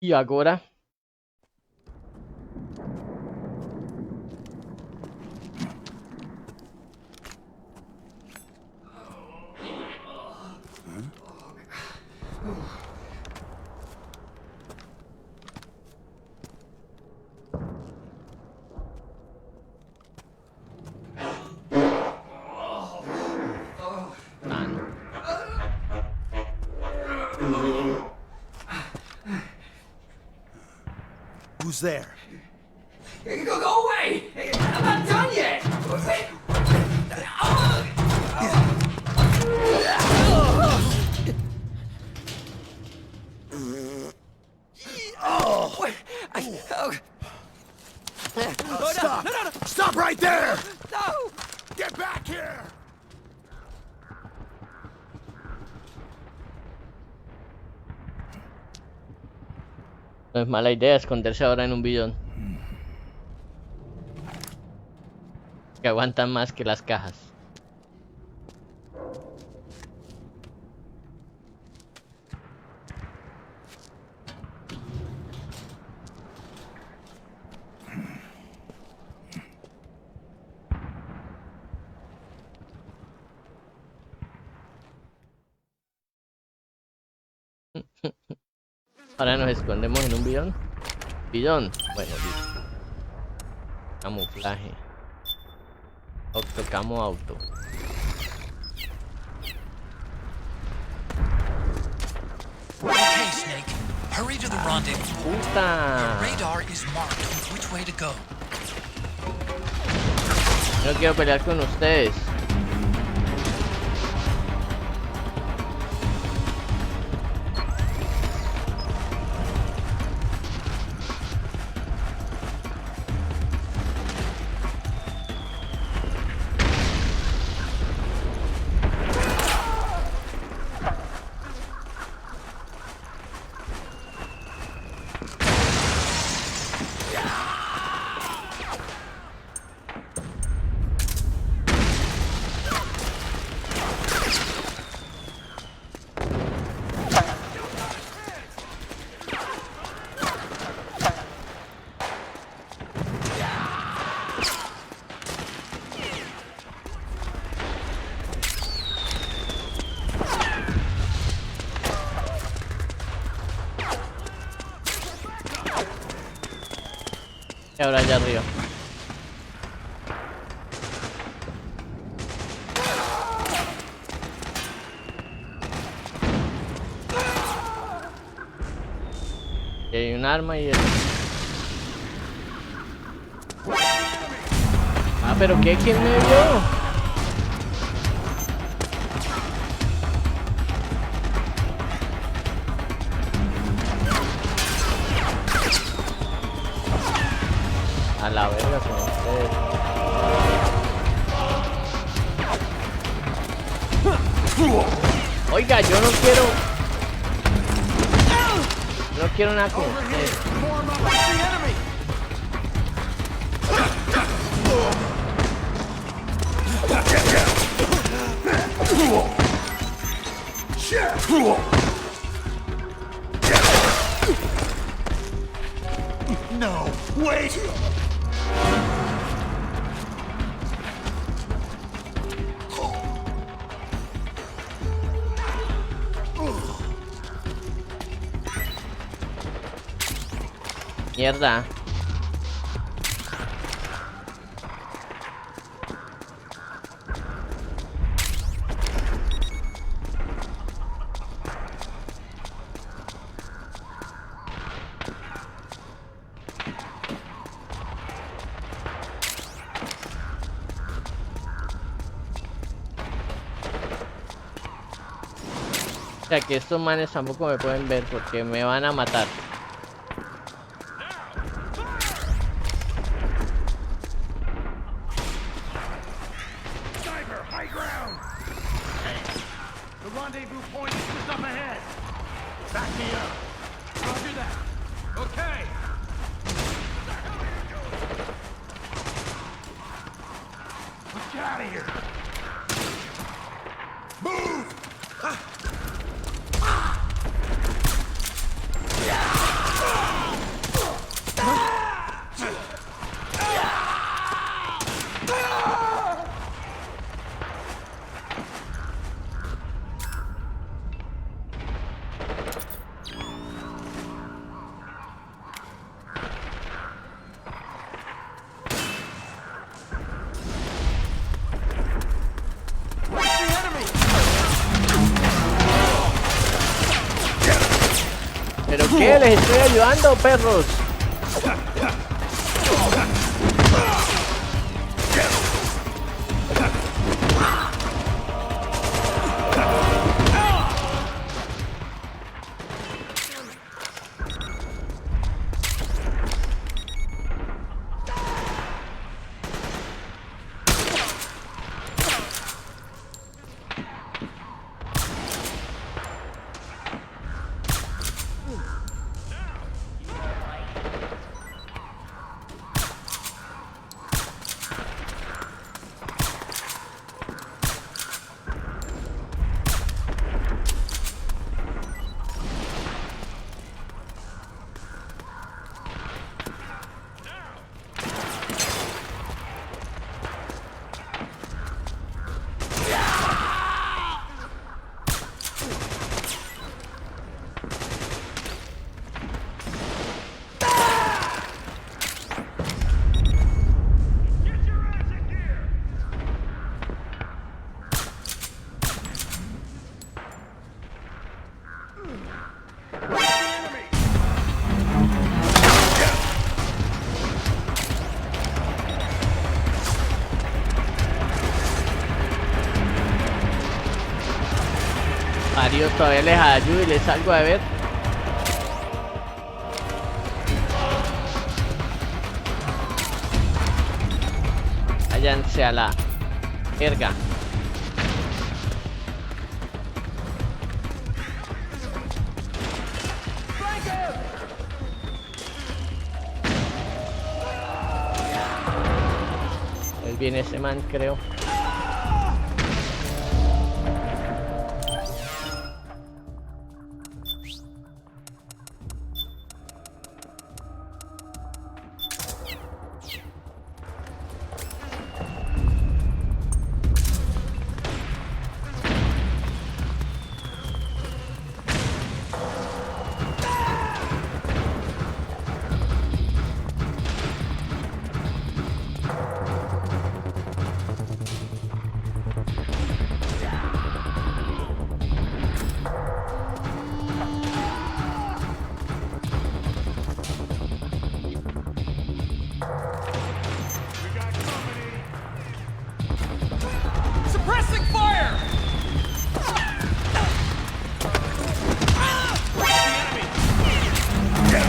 E agora? Who's there? Go away! I'm not done yet! Stop! No. Stop right there! No! Get back here! No es mala idea esconderse ahora en un bidón. Que aguantan más que las cajas. Ahora nos escondemos en un bidón. Bidón. Bueno, listo. Camuflaje. Auto. Okay, Snake. Hurry to the rendezvous. Puta. Your radar is marked with which way to go. No quiero pelear con ustedes. Y ahora allá arriba. Y hay un arma y el... Ah, pero ¿qué? ¿Quién me vio? A la verga con ustedes. Oiga, yo no quiero... No quiero nada con ustedes. No, wait! Mierda. O sea que estos manes tampoco me pueden ver porque me van a matar. Sniper, high ground! The rendezvous point is just up ahead. Back me up. Roger that. Okay. Let's get out of here. Move! ¿Pero qué? Les estoy ayudando, perros. Mario, todavía les ayudo y les salgo a ver. Váyanse a la verga. Ahí viene ese man, creo.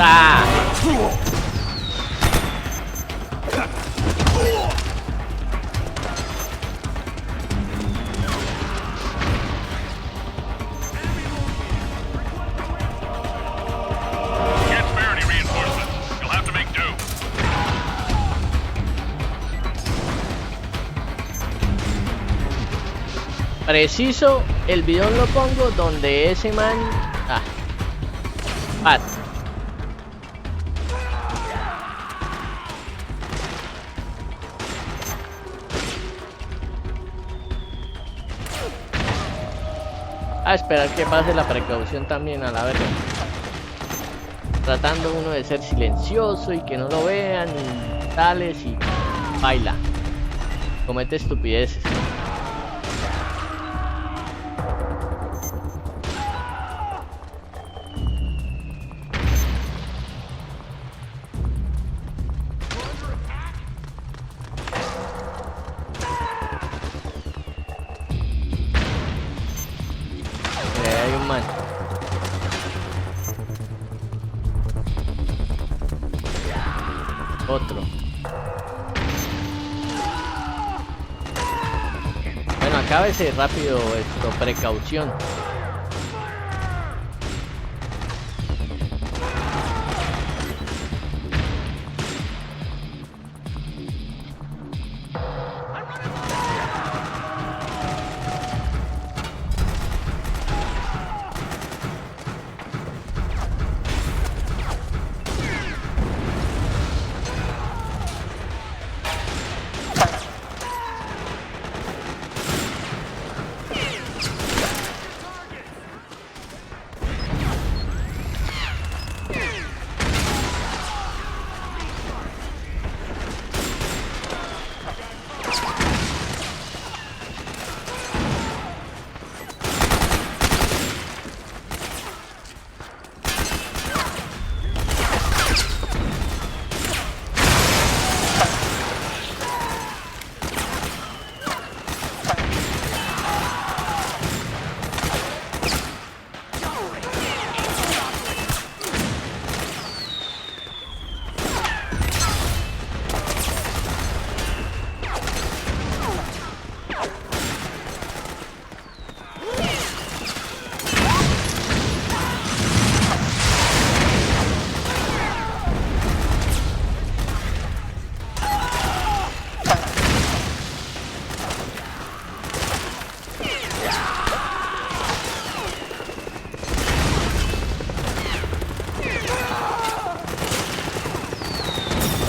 ¡Ah! Can't spare any reinforcements. You'll have to make do. Preciso, el video lo pongo donde ese man... Ah. Pat. A esperar que pase la precaución también a la verga. Tratando uno de ser silencioso y que no lo vean y tales y baila. Comete estupideces. Hay un man. Otro. Bueno, acábese rápido esto, precaución.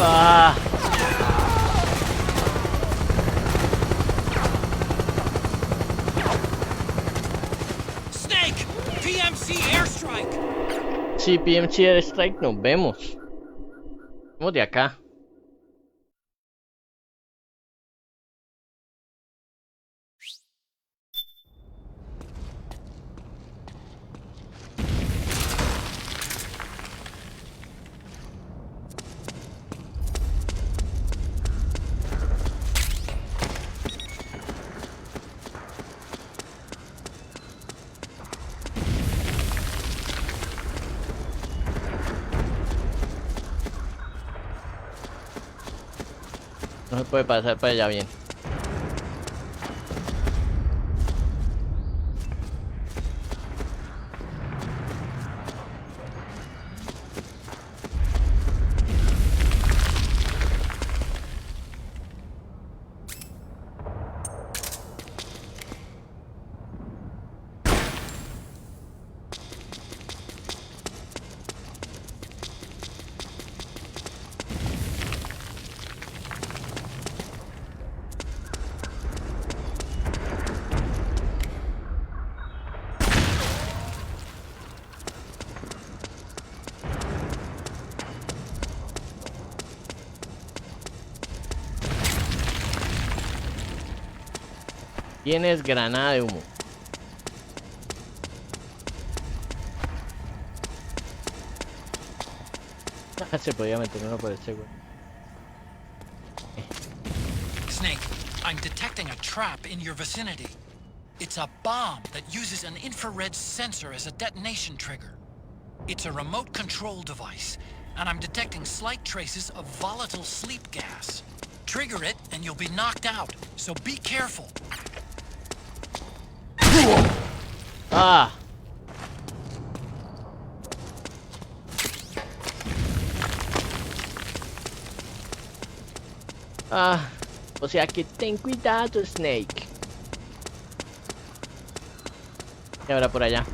Ah. Snake! PMC airstrike! Sí, PMC Airstrike, nos vemos. Vamos de acá. No se puede pasar para allá bien. Tienes granada de humo. Se podía meter uno por este güey. Snake, I'm detecting a trap in your vicinity. It's a bomb that uses an infrared sensor as a detonation trigger. It's a remote control device, and I'm detecting slight traces of volatile sleep gas. Trigger it, and you'll be knocked out, so be careful. Ah. Ah, o sea que ten cuidado, Snake. ¿Qué habrá por allá?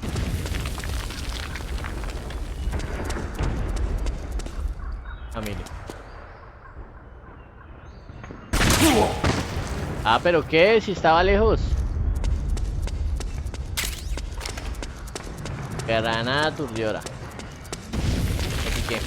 Ah, mire. Ah, pero ¿qué? Si estaba lejos. Granada aturdidora. Así que...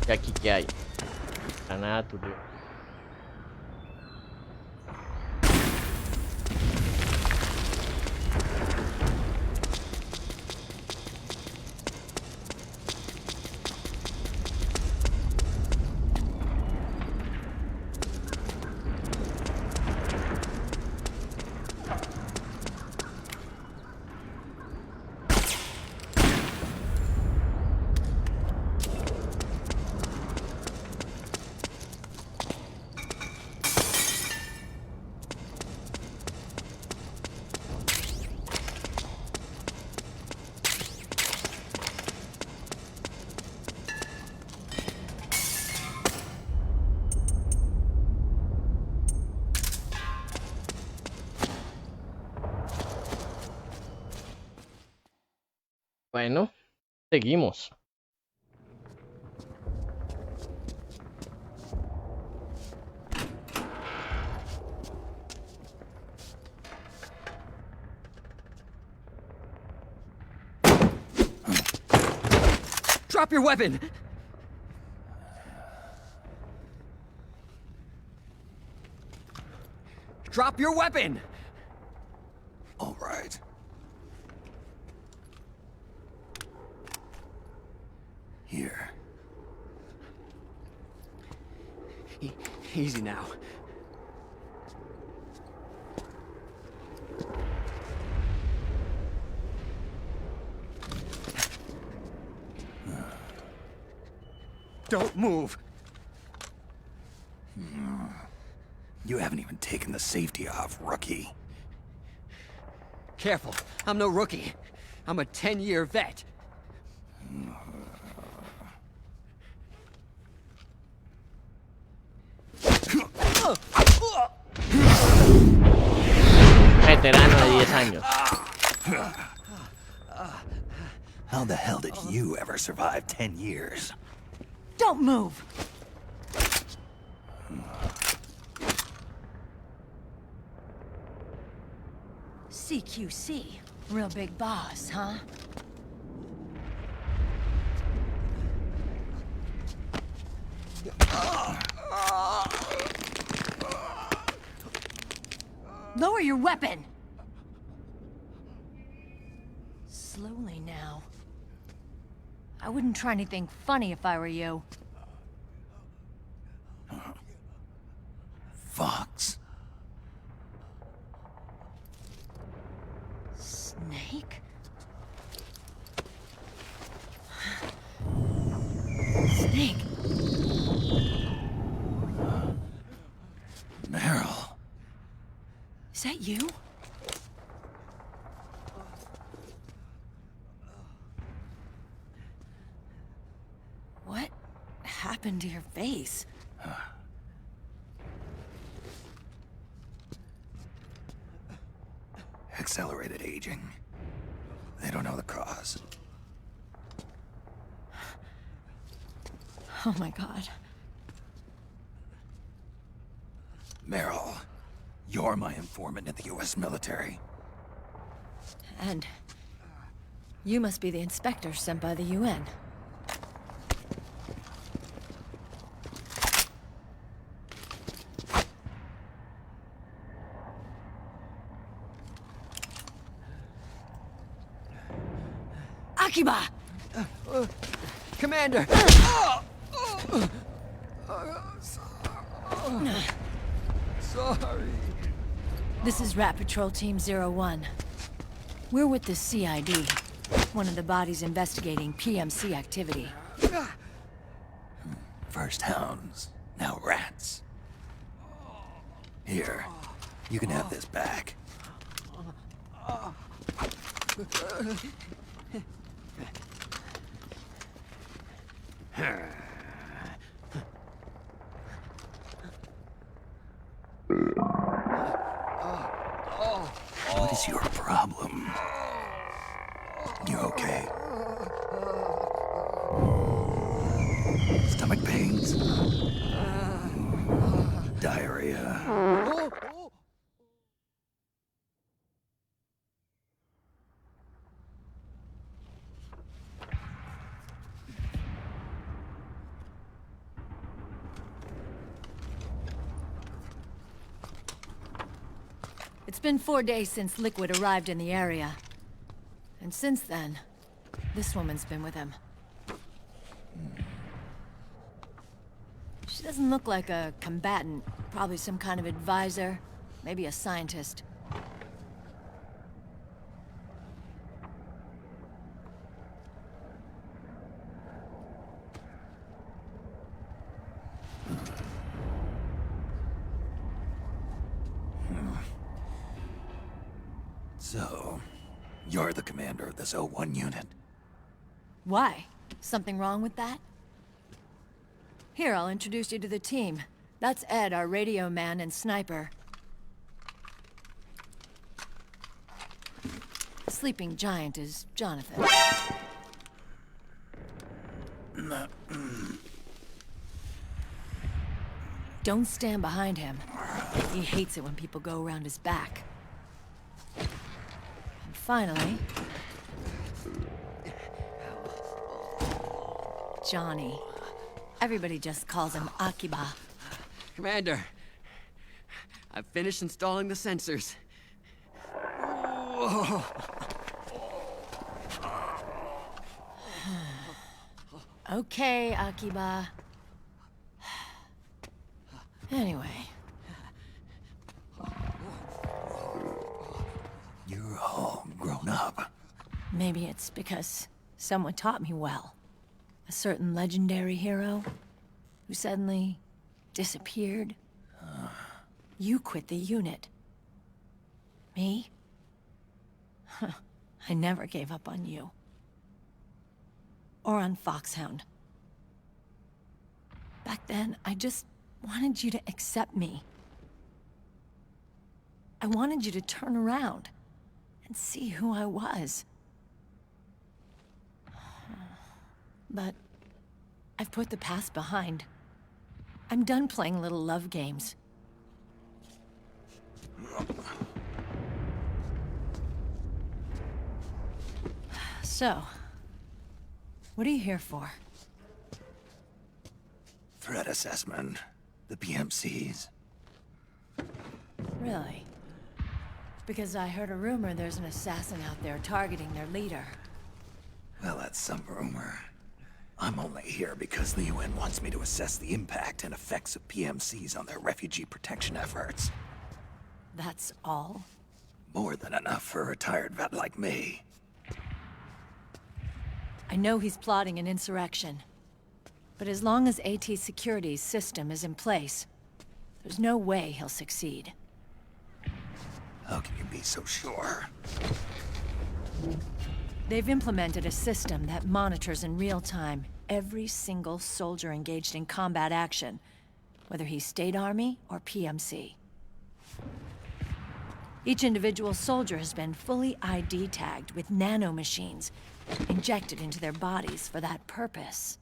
¿Y aquí qué hay? Granada aturdidora. Bueno, seguimos. Drop your weapon! Drop your weapon! All right. Here. Easy now. Don't move. You haven't even taken the safety off, rookie. Careful, I'm no rookie. I'm a 10-year vet. Veterano de 10 años. How the hell did you ever survive 10 years? Don't move! CQC. Real big boss, huh? Lower your weapon! Slowly now. I wouldn't try anything funny if I were you. Fox. Snake? Snake? Meryl. Is that you? What happened to your face? Accelerated aging. They don't know the cause. Oh my god. Meryl, you're my informant in the U.S. military. And you must be the inspector sent by the UN. Akiba! Commander! Sorry. This is Rat Patrol Team 01. We're with the CID, one of the bodies investigating PMC activity. First hounds, now rats. Here, you can have this back. What is your problem? You okay? Stomach pains? Diarrhea? It's been 4 days since Liquid arrived in the area. And since then, this woman's been with him. She doesn't look like a combatant. Probably some kind of advisor. Maybe a scientist. So, you're the commander of this O1 unit? Why? Something wrong with that? Here, I'll introduce you to the team. That's Ed, our radio man and sniper. The sleeping giant is Jonathan. Don't stand behind him. He hates it when people go around his back. And finally... Johnny. Everybody just calls him Akiba. Commander, I've finished installing the sensors. Okay, Akiba. Anyway. You're all grown up. Maybe it's because someone taught me well. A certain legendary hero who suddenly disappeared. You quit the unit. Me? I never gave up on you. Or on Foxhound. Back then, I just wanted you to accept me. I wanted you to turn around and see who I was. But I've put the past behind. I'm done playing little love games. So, what are you here for? Threat assessment. The PMCs. Really? Because I heard a rumor there's an assassin out there targeting their leader. Well, that's some rumor. I'm only here because the UN wants me to assess the impact and effects of PMCs on their refugee protection efforts. That's all? More than enough for a retired vet like me. I know he's plotting an insurrection. But as long as AT Security's system is in place, there's no way he'll succeed. How can you be so sure? They've implemented a system that monitors in real time every single soldier engaged in combat action, whether he's State Army or PMC. Each individual soldier has been fully ID tagged with nanomachines injected into their bodies for that purpose.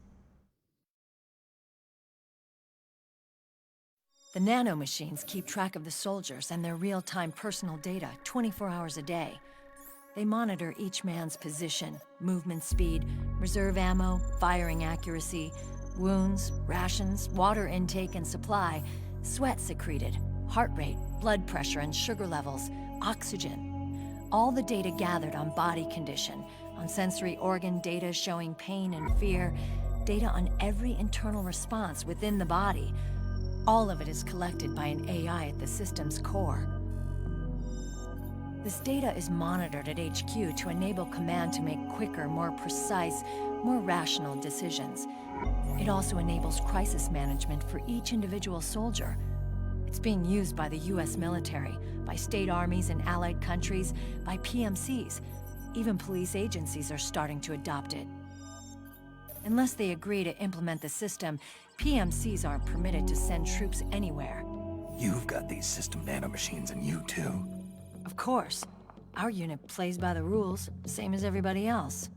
The nanomachines keep track of the soldiers and their real-time personal data 24 hours a day. They monitor each man's position, movement speed, reserve ammo, firing accuracy, wounds, rations, water intake and supply, sweat secreted, heart rate, blood pressure and sugar levels, oxygen. All the data gathered on body condition, on sensory organ data showing pain and fear, data on every internal response within the body. All of it is collected by an AI at the system's core. This data is monitored at HQ to enable command to make quicker, more precise, more rational decisions. It also enables crisis management for each individual soldier. It's being used by the US military, by state armies in allied countries, by PMCs. Even police agencies are starting to adopt it. Unless they agree to implement the system, PMCs aren't permitted to send troops anywhere. You've got these system nanomachines in you too. Of course. Our unit plays by the rules, same as everybody else.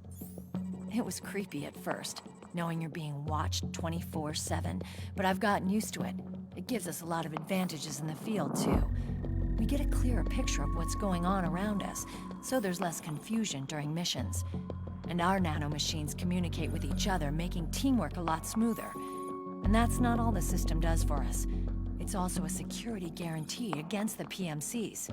It was creepy at first, knowing you're being watched 24/7, but I've gotten used to it. It gives us a lot of advantages in the field, too. We get a clearer picture of what's going on around us, so there's less confusion during missions. And our nanomachines communicate with each other, making teamwork a lot smoother. And that's not all the system does for us. It's also a security guarantee against the PMCs.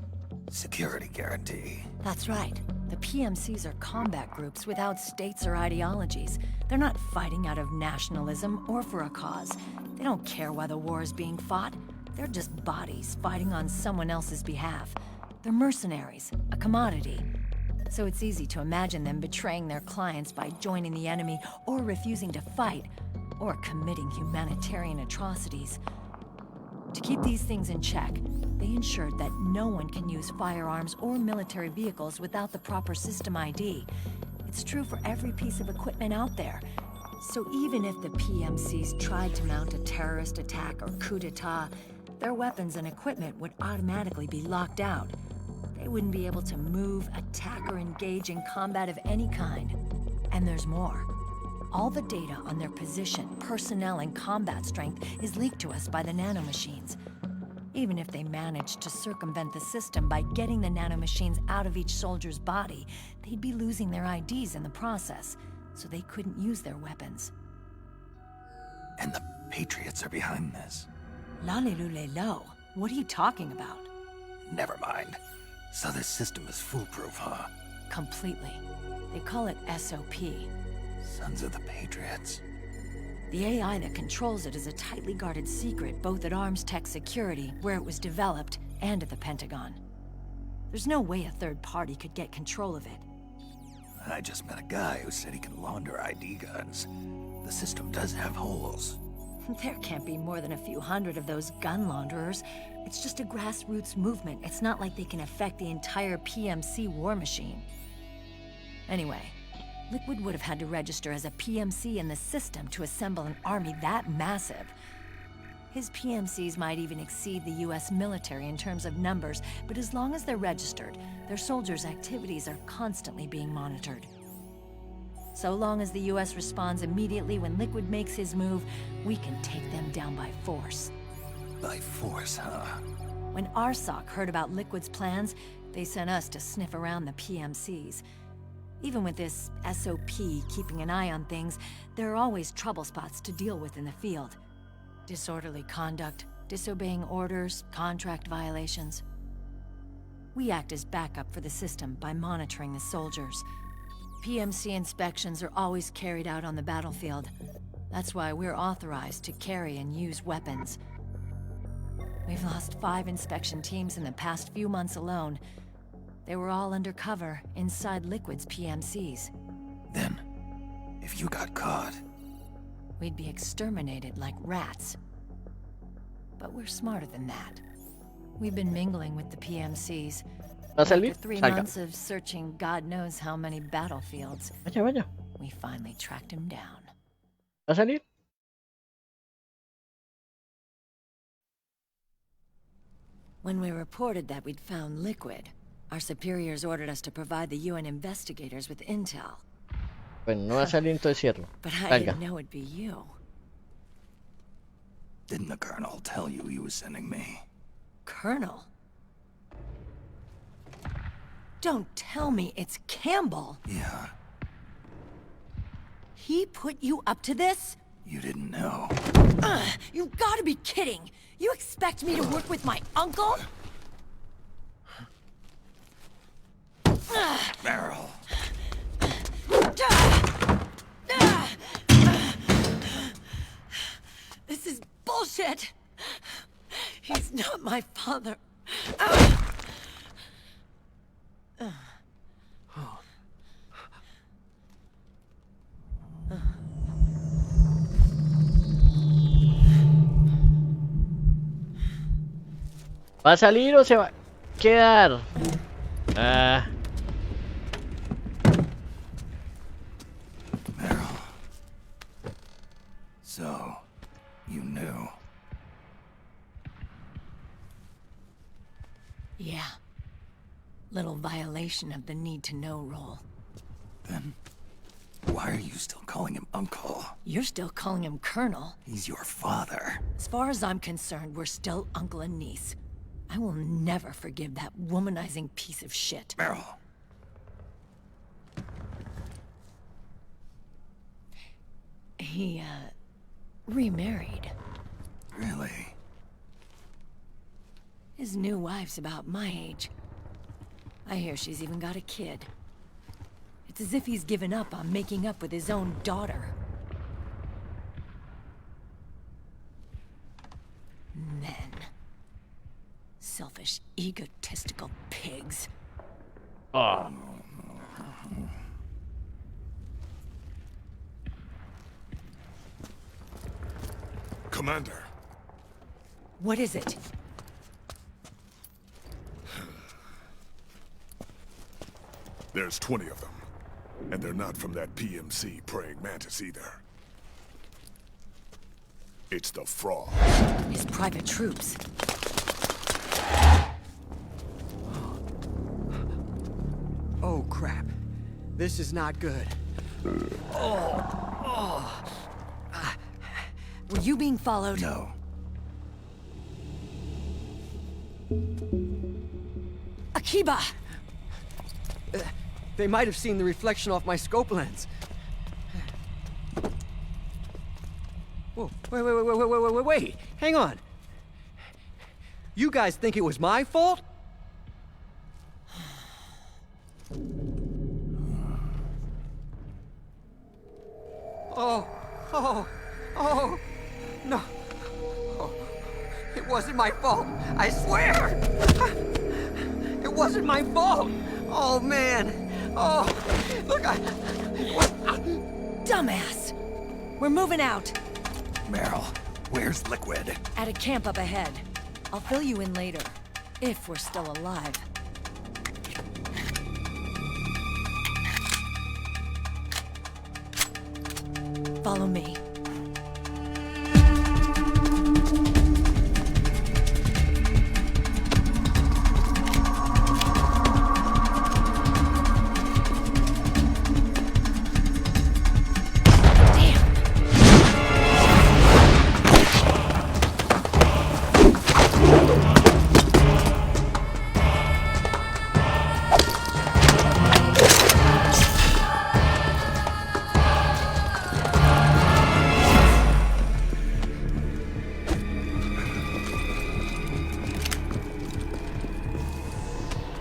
Security guarantee. That's right. The PMCs are combat groups without states or ideologies. They're not fighting out of nationalism or for a cause. They don't care why the war is being fought. They're just bodies fighting on someone else's behalf. They're mercenaries, a commodity. So it's easy to imagine them betraying their clients by joining the enemy or refusing to fight, or committing humanitarian atrocities. To keep these things in check, they ensured that no one can use firearms or military vehicles without the proper system ID. It's true for every piece of equipment out there. So even if the PMCs tried to mount a terrorist attack or coup d'etat, their weapons and equipment would automatically be locked out. They wouldn't be able to move, attack, or engage in combat of any kind. And there's more. All the data on their position, personnel, and combat strength is leaked to us by the nanomachines. Even if they managed to circumvent the system by getting the nanomachines out of each soldier's body, they'd be losing their IDs in the process, so they couldn't use their weapons. And the Patriots are behind this. Lalilulelo, what are you talking about? Never mind. So this system is foolproof, huh? Completely. They call it SOP. Sons of the Patriots. The AI that controls it is a tightly guarded secret both at Arms Tech Security, where it was developed, and at the Pentagon. There's no way a third party could get control of it. I just met a guy who said he can launder ID guns. The system does have holes. There can't be more than a few hundred of those gun launderers. It's just a grassroots movement. It's not like they can affect the entire PMC war machine. Anyway, Liquid would have had to register as a PMC in the system to assemble an army that massive. His PMCs might even exceed the US military in terms of numbers, but as long as they're registered, their soldiers' activities are constantly being monitored. So long as the US responds immediately when Liquid makes his move, we can take them down by force. By force, huh? When RSOC heard about Liquid's plans, they sent us to sniff around the PMCs. Even with this SOP keeping an eye on things, there are always trouble spots to deal with in the field. Disorderly conduct, disobeying orders, contract violations. We act as backup for the system by monitoring the soldiers. PMC inspections are always carried out on the battlefield. That's why we're authorized to carry and use weapons. We've lost 5 inspection teams in the past few months alone. They were all undercover inside Liquid's PMCs. Then, if you got caught... we'd be exterminated like rats. But we're smarter than that. We've been mingling with the PMCs. After 3 months of searching God knows how many battlefields, we finally tracked him down. ¿Va a salir? When we reported that we'd found Liquid, our superiors ordered us to provide the UN investigators with intel. Bueno, no va a salir, entonces cierro. But I didn't know it'd be you. Didn't the Colonel tell you he was sending me? Colonel? Don't tell me it's Campbell. Yeah. He put you up to this? You didn't know. You've got to be kidding! You expect me to work with my uncle? Meryl. This is bullshit! He's not my father. ¿Va a salir o se va a quedar? Ah. Meryl. So, you knew. Yeah. Little violation of the need-to-know rule. Then, why are you still calling him Uncle? You're still calling him Colonel. He's your father. As far as I'm concerned, we're still uncle and niece. I will never forgive that womanizing piece of shit. Meryl. He, remarried. Really? His new wife's about my age. I hear she's even got a kid. It's as if he's given up on making up with his own daughter. Men. Selfish, egotistical pigs. Oh. Commander. What is it? There's 20 of them. And they're not from that PMC praying mantis either. It's the Frog. His private troops. Oh, crap. This is not good. Were you being followed? No. Akiba! They might have seen the reflection off my scope lens. Whoa, wait. Hang on. You guys think it was my fault? Oh, no. Oh, it wasn't my fault. I swear. It wasn't my fault. Oh, man. Oh, look, Dumbass! We're moving out. Meryl, where's Liquid? At a camp up ahead. I'll fill you in later. If we're still alive. Follow me.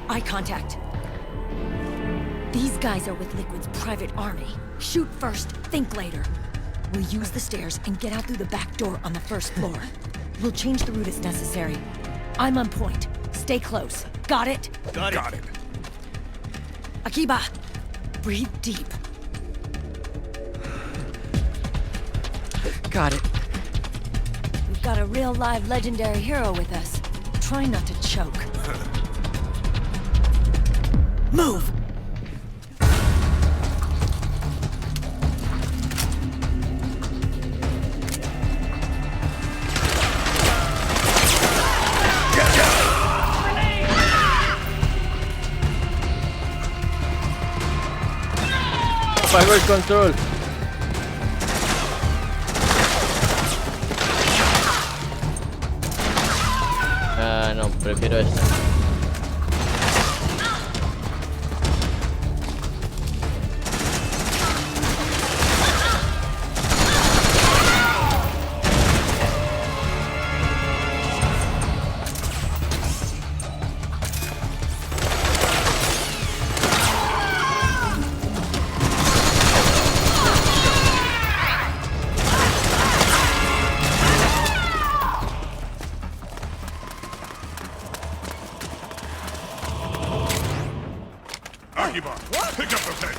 Eye contact. These guys are with Liquid's private army. Shoot first, think later. We'll use the stairs and get out through the back door on the first floor. We'll change the route as necessary. I'm on point. Stay close. Got it? Got it. Akiba, breathe deep. got it. We've got a real live legendary hero with us. Try not to choke. Move! Fire control. Ah, no, prefiero esta. Pick up the pace.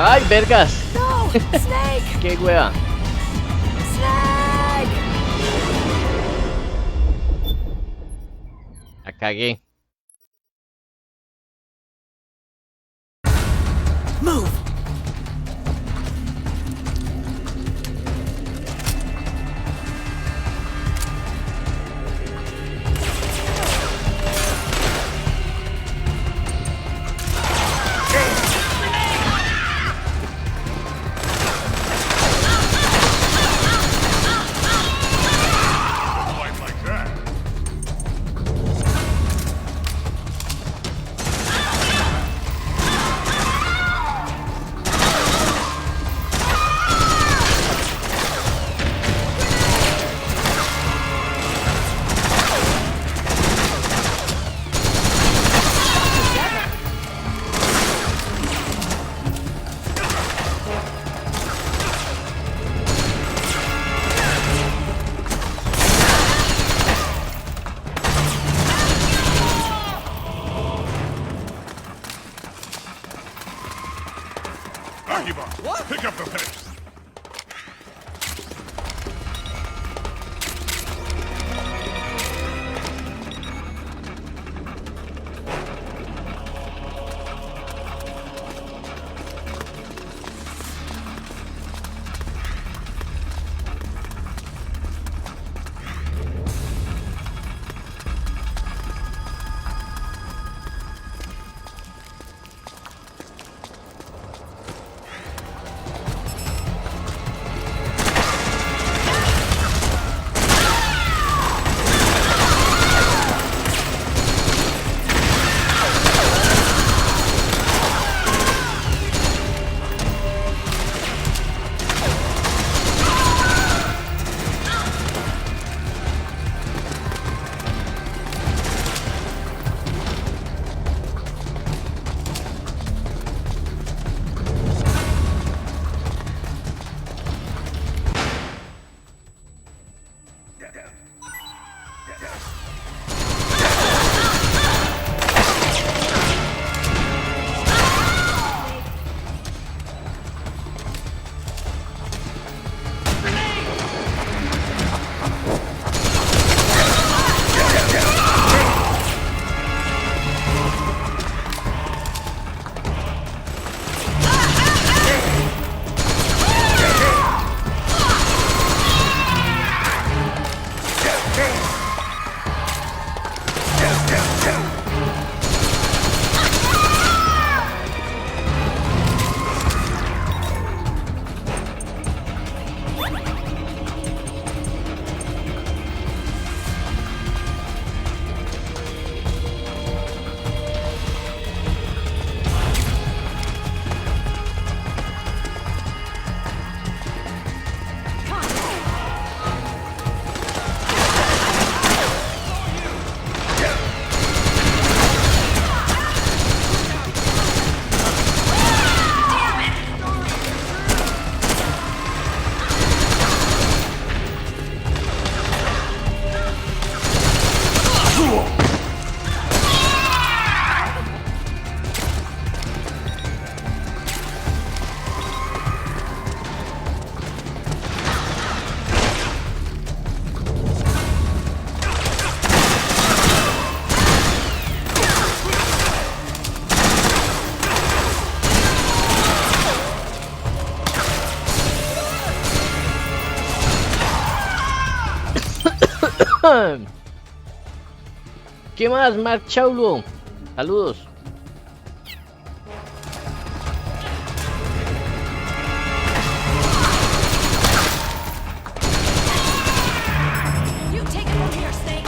¡Ay, vergas! No, Snake. ¡Qué wea! Snake. La cagué. Move. What? Pick up the pace. ¿Qué más, Mark Chaulo? Saludos. You take it from here, Snake.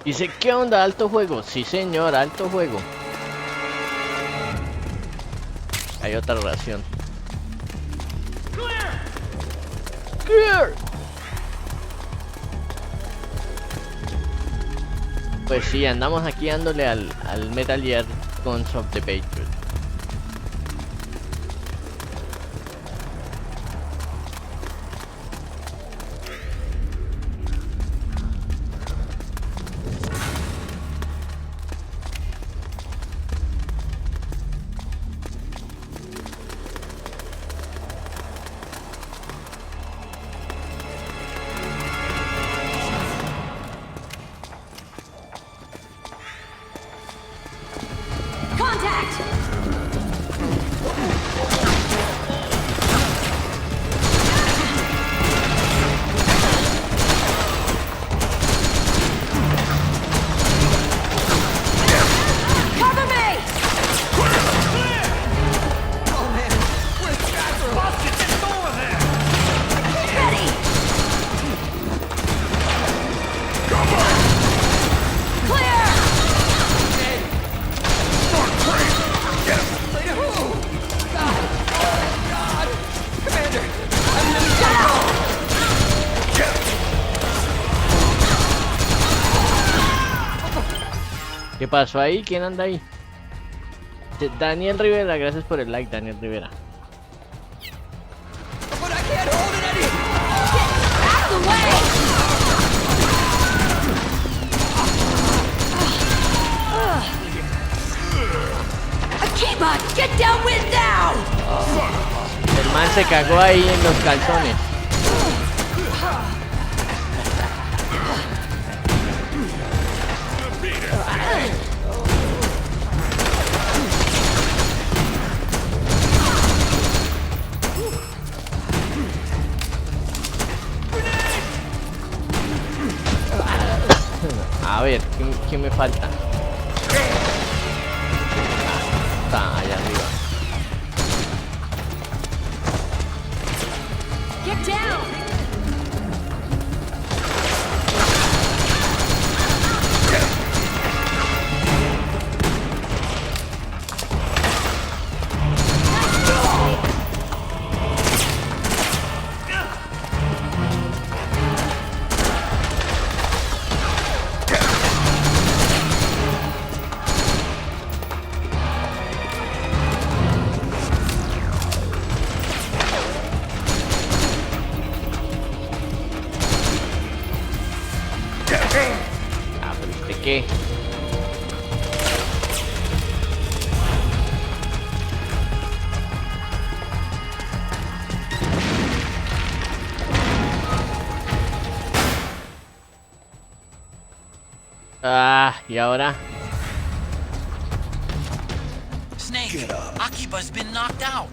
Dice, ¿qué onda? Alto juego. Sí, señor, alto juego. Hay otra ración. Clear. Pues sí, andamos aquí dándole al Metal Gear Guns of the Patriots. ¿Qué pasó ahí? ¿Quién anda ahí? Daniel Rivera, gracias por el like, Daniel Rivera. Akiba, get downwind now! El man se cagó ahí en los calzones. A ver, ¿qué me falta? Está allá arriba. Get down! ¿Qué? ¿Y ahora? Snake, Akiba's been knocked out.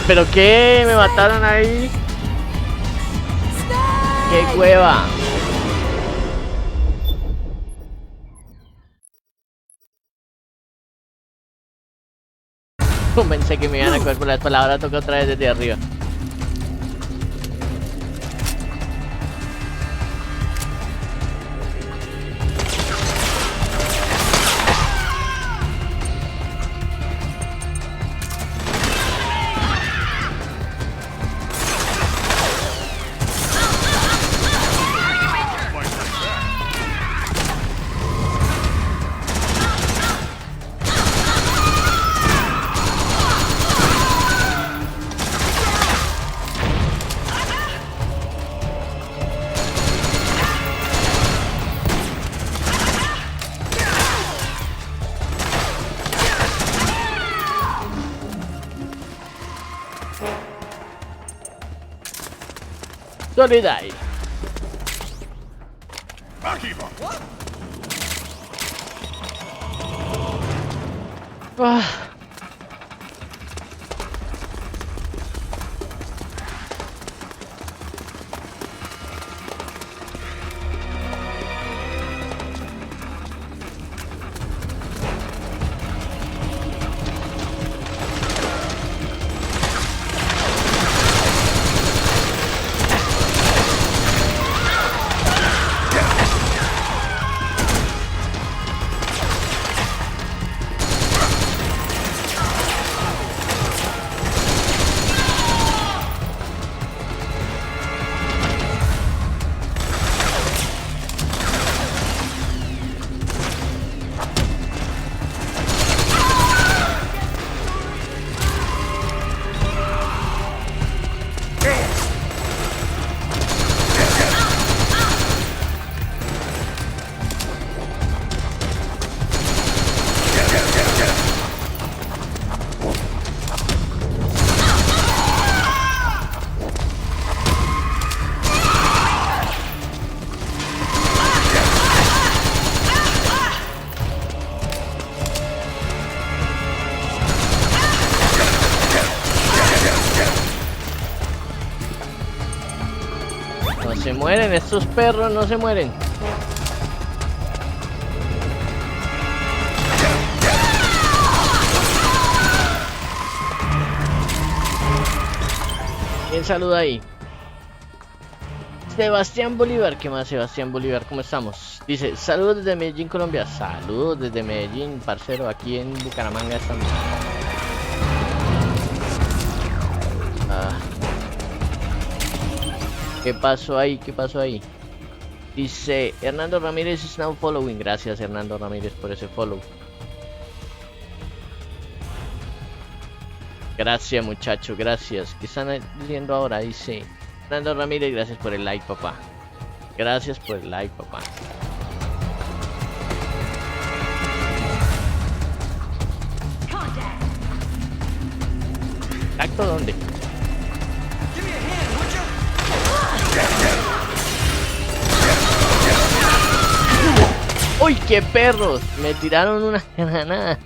¿Pero qué? ¿Me mataron ahí? ¡Qué cueva! Pensé que me iban a coger por la espalda, ahora toca otra vez desde arriba. Solidai. Ah. No se mueren, estos perros no se mueren. ¿Quién saluda ahí? Sebastián Bolívar, ¿qué más Sebastián Bolívar? ¿Cómo estamos? Dice, saludos desde Medellín, Colombia. Saludos desde Medellín, parcero, aquí en Bucaramanga estamos. ¿Qué pasó ahí? ¿Qué pasó ahí? Dice, Hernando Ramírez is now following. Gracias, Hernando Ramírez, por ese follow. Gracias, muchacho, gracias. ¿Qué están diciendo ahora? Dice, Hernando Ramírez, gracias por el like, papá. Gracias por el like, papá. ¿Tacto dónde? ¡Uy, qué perros! Me tiraron una granada.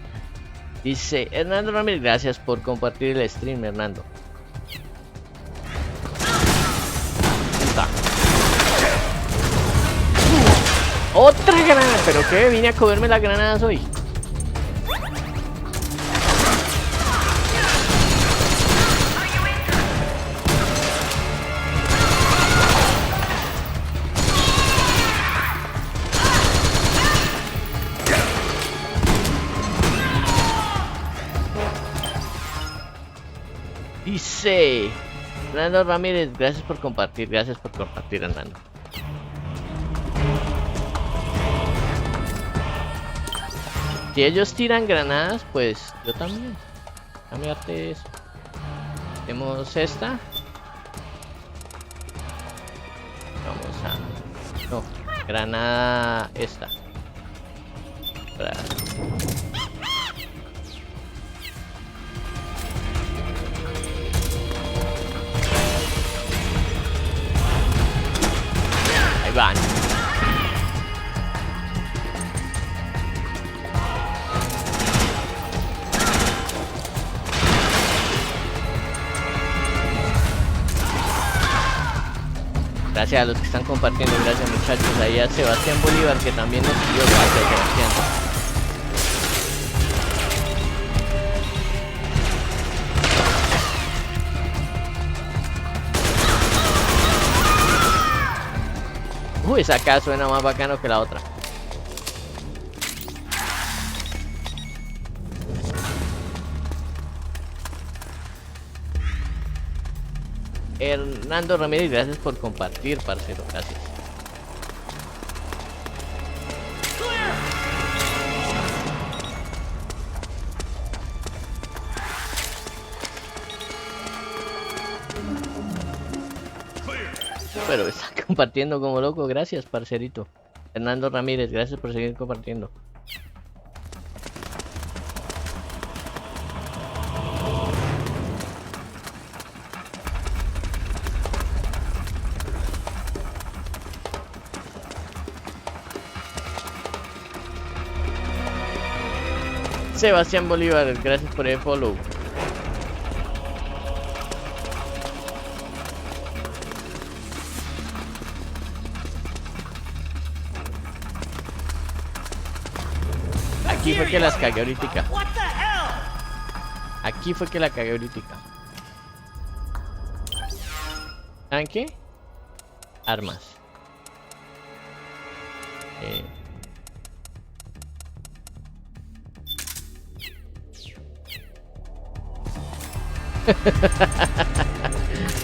Dice Hernando Ramírez, gracias por compartir el stream, Hernando. Está. ¡Otra granada! ¿Pero qué? Vine a comerme las granadas hoy. Dice Hernando Ramírez, gracias por compartir, Hernando. Si ellos tiran granadas, pues yo también. Cambiarte eso. Tenemos esta. Vamos a... No, granada esta. Van. Gracias a los que están compartiendo, gracias muchachos. Ahí a Sebastián Bolívar que también nos siguió, gracias Sebastián. Uy, esa acá suena más bacano que la otra. Hernando Ramírez, gracias por compartir, parcero, gracias. Pero está compartiendo como loco, gracias, parcerito. Hernando Ramírez, gracias por seguir compartiendo. Sebastián Bolívar, gracias por el follow. Aquí fue que las cagué ahorita. Aquí fue que la cagué ahorita. ¿Saben qué? Armas.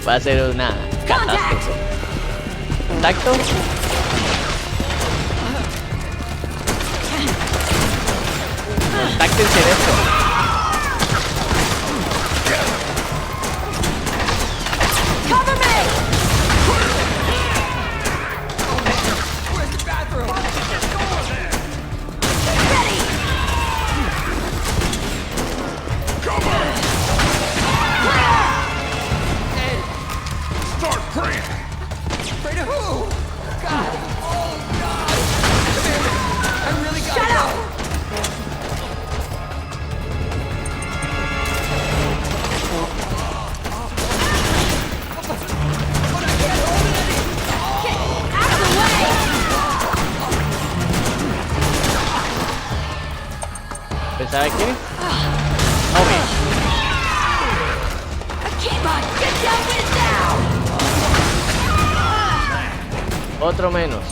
Va a ser una catástrofe. Contacto. Contáctense en esto. Cover me! Where's the bathroom? Ready! Cover! Start praying! Pray to who? God! Oh, God! Amanda, I really gotta Shut go! up! ¿Sabe qué? Hombre. Akiba, get down, get down! Otro menos.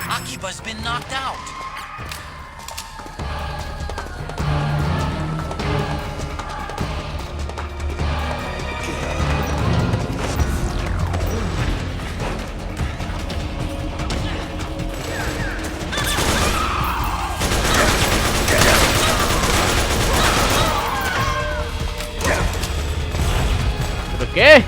Akiba's been knocked out. ¿Pero qué?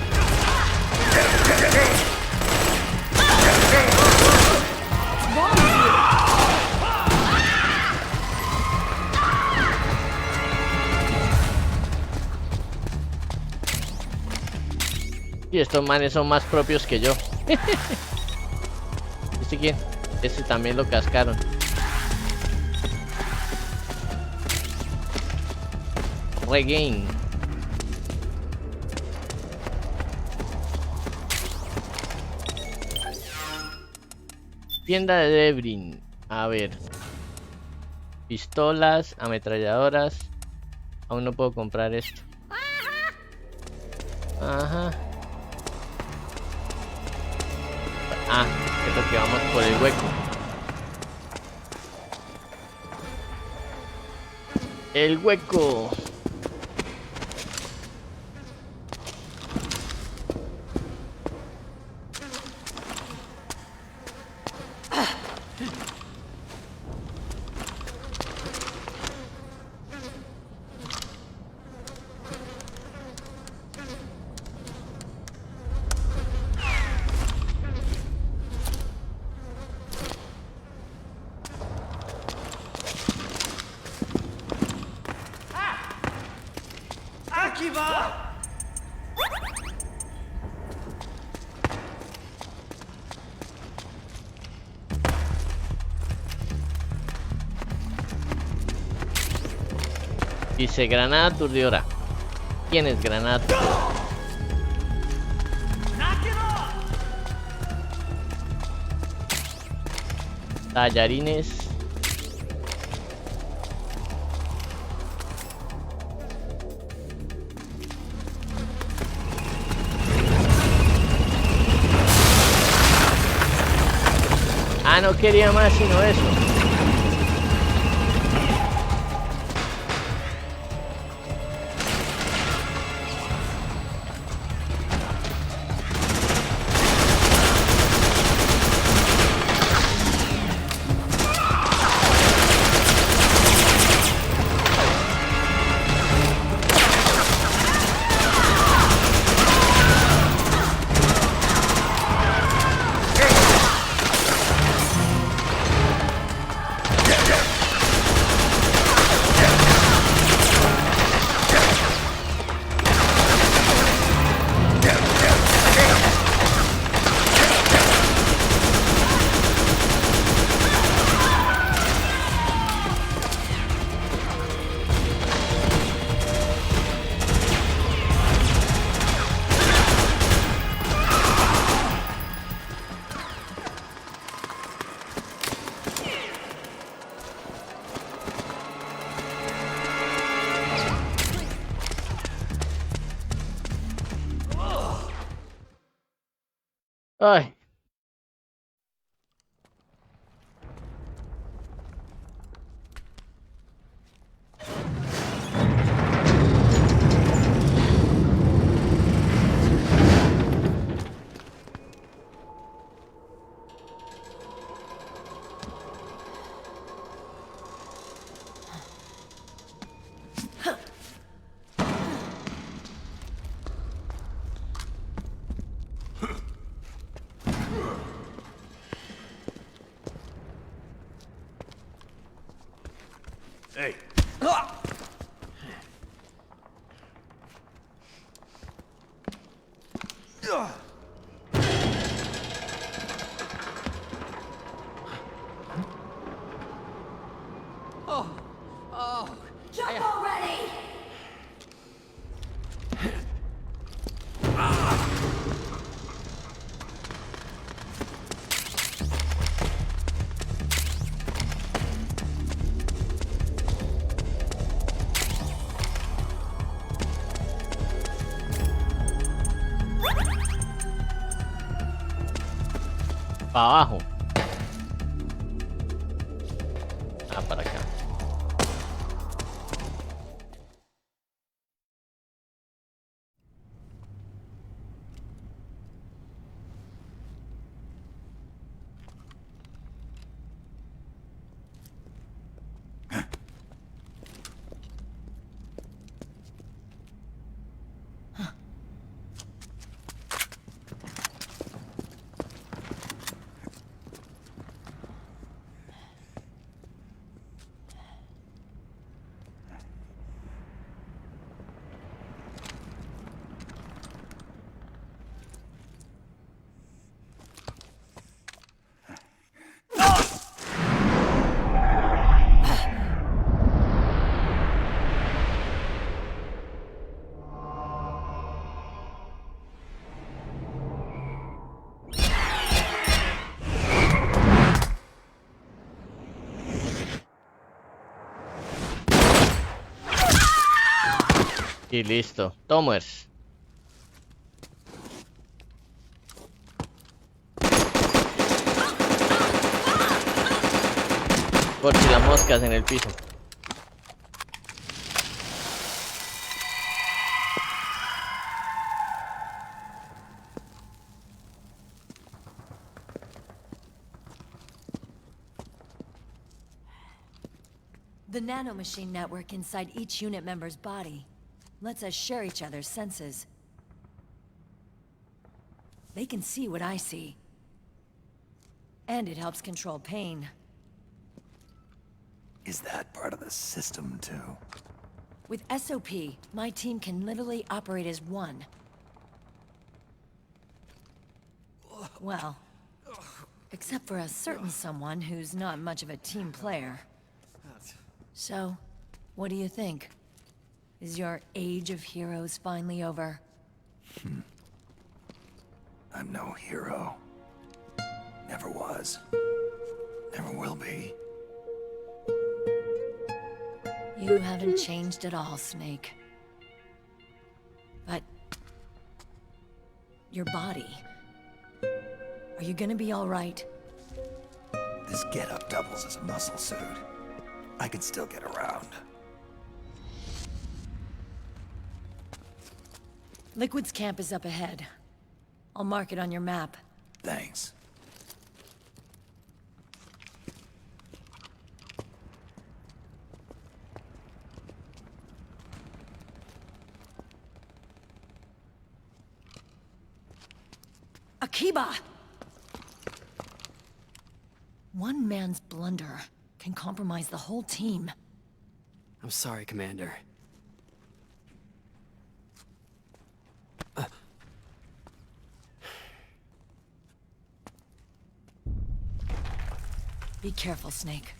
Y estos manes son más propios que yo. ¿Este quién? Este también lo cascaron. Regain. Tienda de Debrin. A ver. Pistolas, ametralladoras. Aún no puedo comprar esto. Ajá. Ah, creo que vamos por el hueco. El hueco. Dice granada aturdidora. ¿Quién es granada aturdidora? Tallarines. Ah, no quería más sino eso. Ay. Hey. Jump already! Para abajo. Ah, para acá. Y listo. Tomers. Por si las moscas en el piso. The nanomachine network inside each unit member's body lets us share each other's senses. They can see what I see. And it helps control pain. Is that part of the system, too? With SOP, my team can literally operate as one. Well, except for a certain someone who's not much of a team player. So, what do you think? Is your age of heroes finally over? I'm no hero. Never was. Never will be. You haven't changed at all, Snake. But... your body... are you gonna be alright? This getup doubles as a muscle suit. I could still get around. Liquid's camp is up ahead. I'll mark it on your map. Thanks. Akiba! One man's blunder can compromise the whole team. I'm sorry, Commander. Be careful, Snake.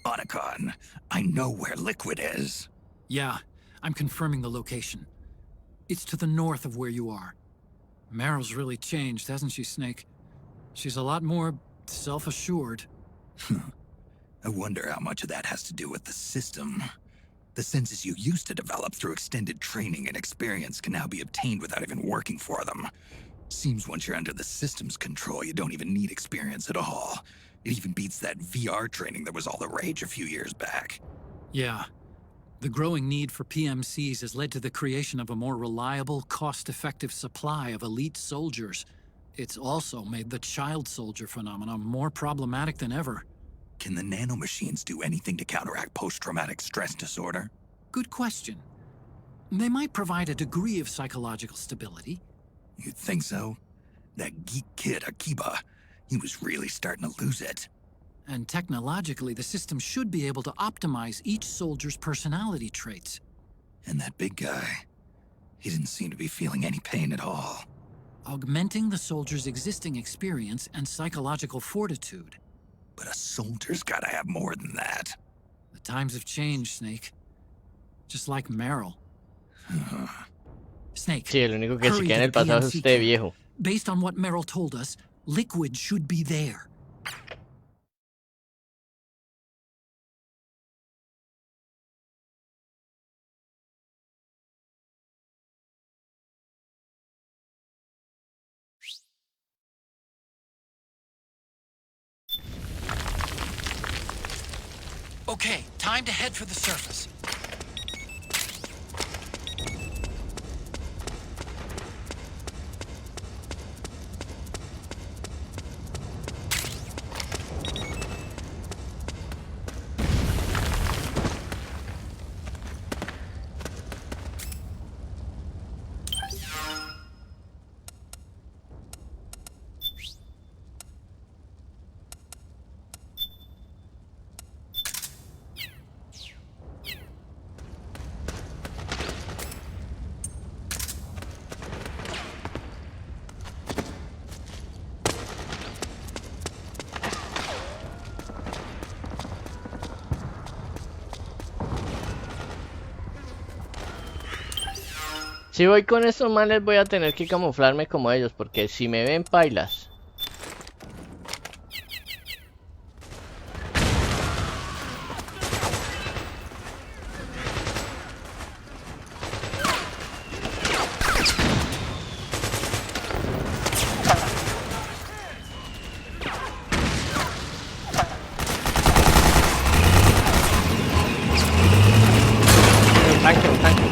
Otacon, I know where Liquid is. Yeah, I'm confirming the location. It's to the north of where you are. Meryl's really changed, hasn't she, Snake? She's a lot more self-assured. I wonder how much of that has to do with the system. The senses you used to develop through extended training and experience can now be obtained without even working for them. Seems once you're under the system's control, you don't even need experience at all. It even beats that VR training that was all the rage a few years back. Yeah. The growing need for PMCs has led to the creation of a more reliable, cost-effective supply of elite soldiers. It's also made the child soldier phenomenon more problematic than ever. Can the nanomachines do anything to counteract post-traumatic stress disorder? Good question. They might provide a degree of psychological stability. You'd think so? That geek kid, Akiba, he was really starting to lose it. And technologically, the system should be able to optimize each soldier's personality traits. And that big guy, he didn't seem to be feeling any pain at all. Augmenting the soldier's existing experience and psychological fortitude. But a soldier's gotta have more than that. The times have changed, Snake. Just like Meryl. Snake, Sí, el único que se hurry queda en to el the pasado es PMC usted, camp. viejo. Based on what Meryl told us, Liquid should be there. Okay, time to head for the surface. Si voy con estos manes voy a tener que camuflarme como ellos, porque si me ven pailas. Un tanque.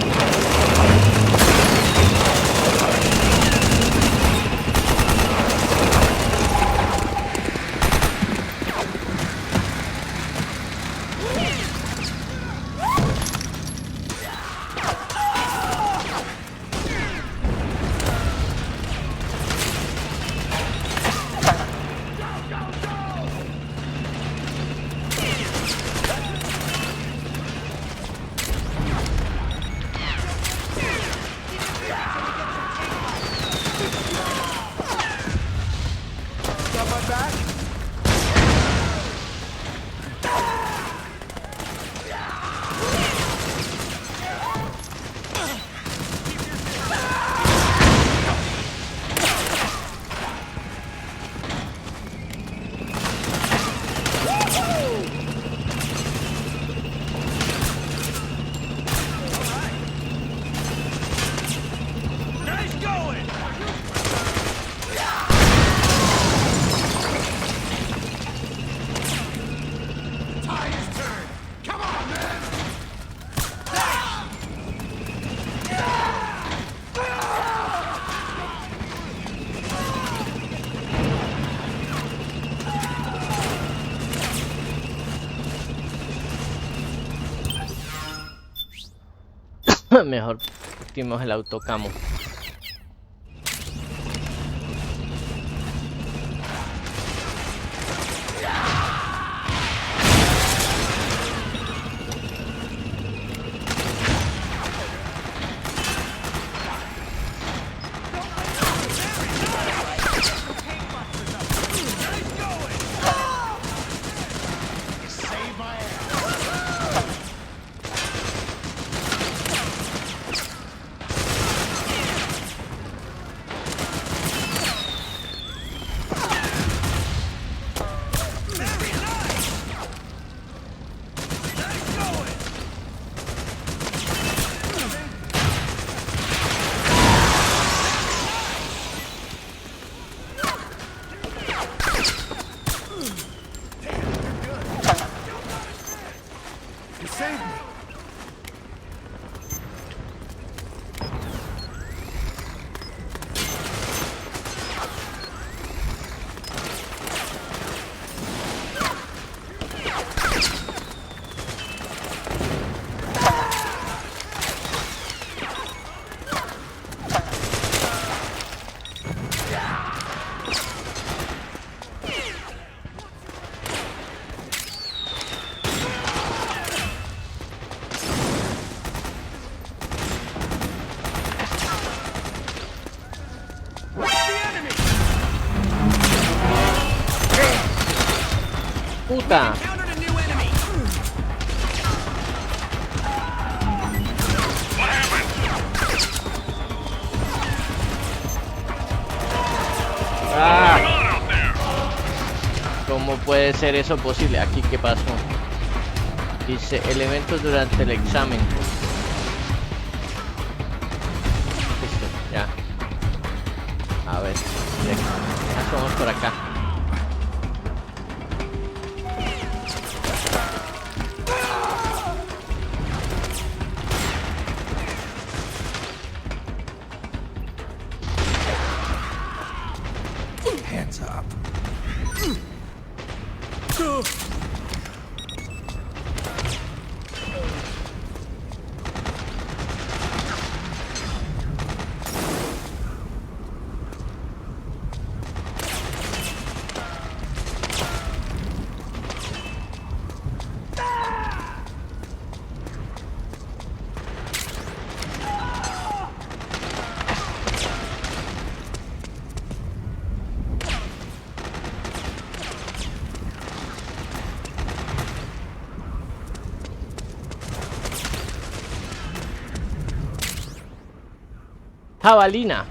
Mejor activemos el autocamo. Puta. Ah. ¿Cómo puede ser eso posible? Aquí, ¿qué pasó? Dice elementos durante el examen. Listo, ya. A ver, ya somos por acá. Hands up. Jabalina.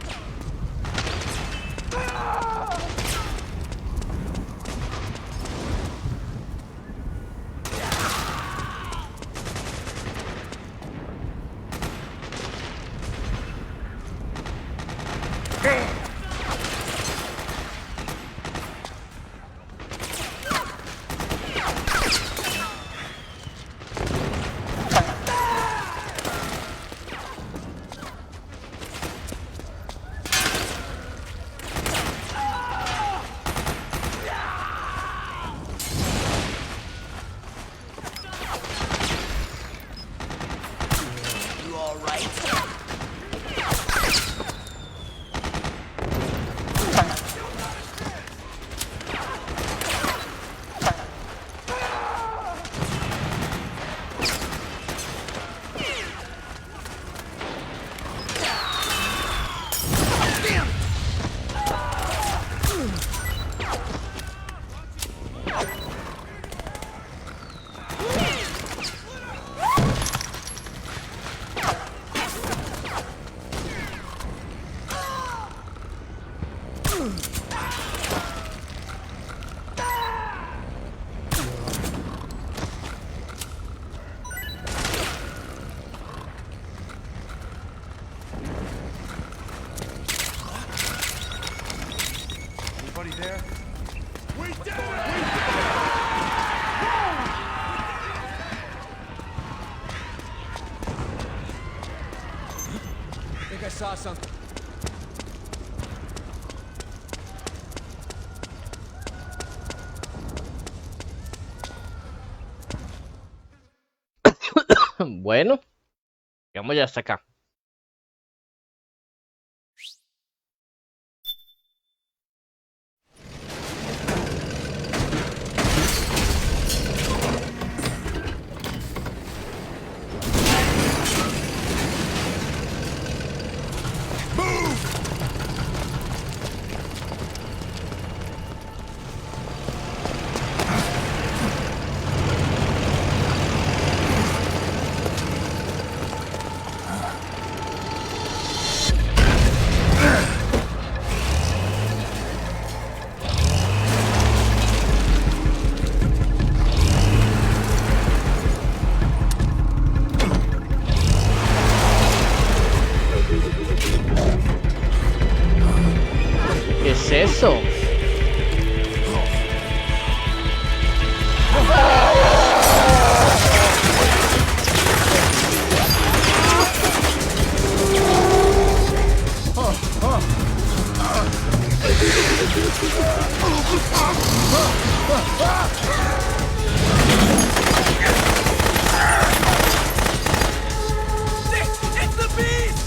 Saw something. Bueno. Llegamos ya hasta acá. ¿Qué es eso? It's the beast!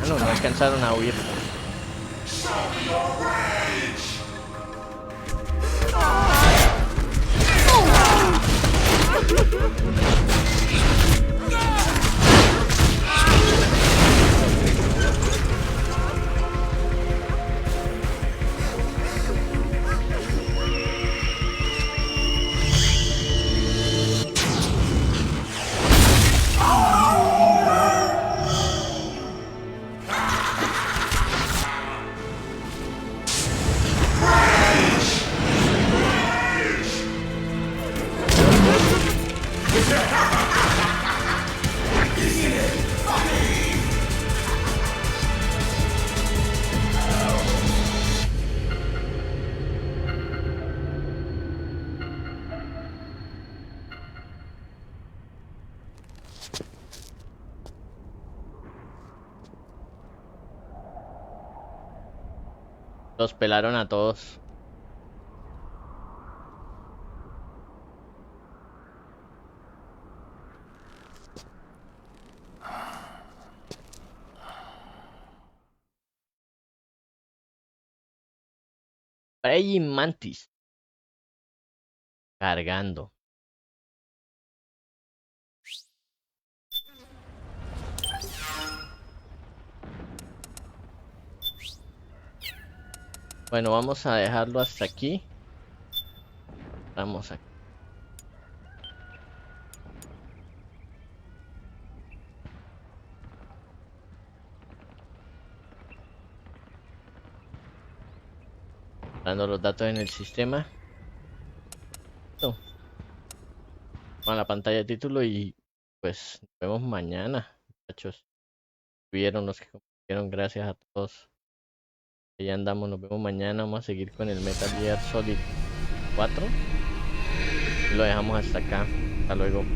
No alcanzaron a huir. Los pelaron a todos. Praying Mantis. Cargando. Bueno, vamos a dejarlo hasta aquí. Vamos aquí. Dando los datos en el sistema. Listo. A la pantalla de título y pues nos vemos mañana, muchachos. Vieron los que compartieron, gracias a todos. Ya andamos, nos vemos mañana. Vamos a seguir con el Metal Gear Solid 4. lo dejamos hasta acá. Hasta luego.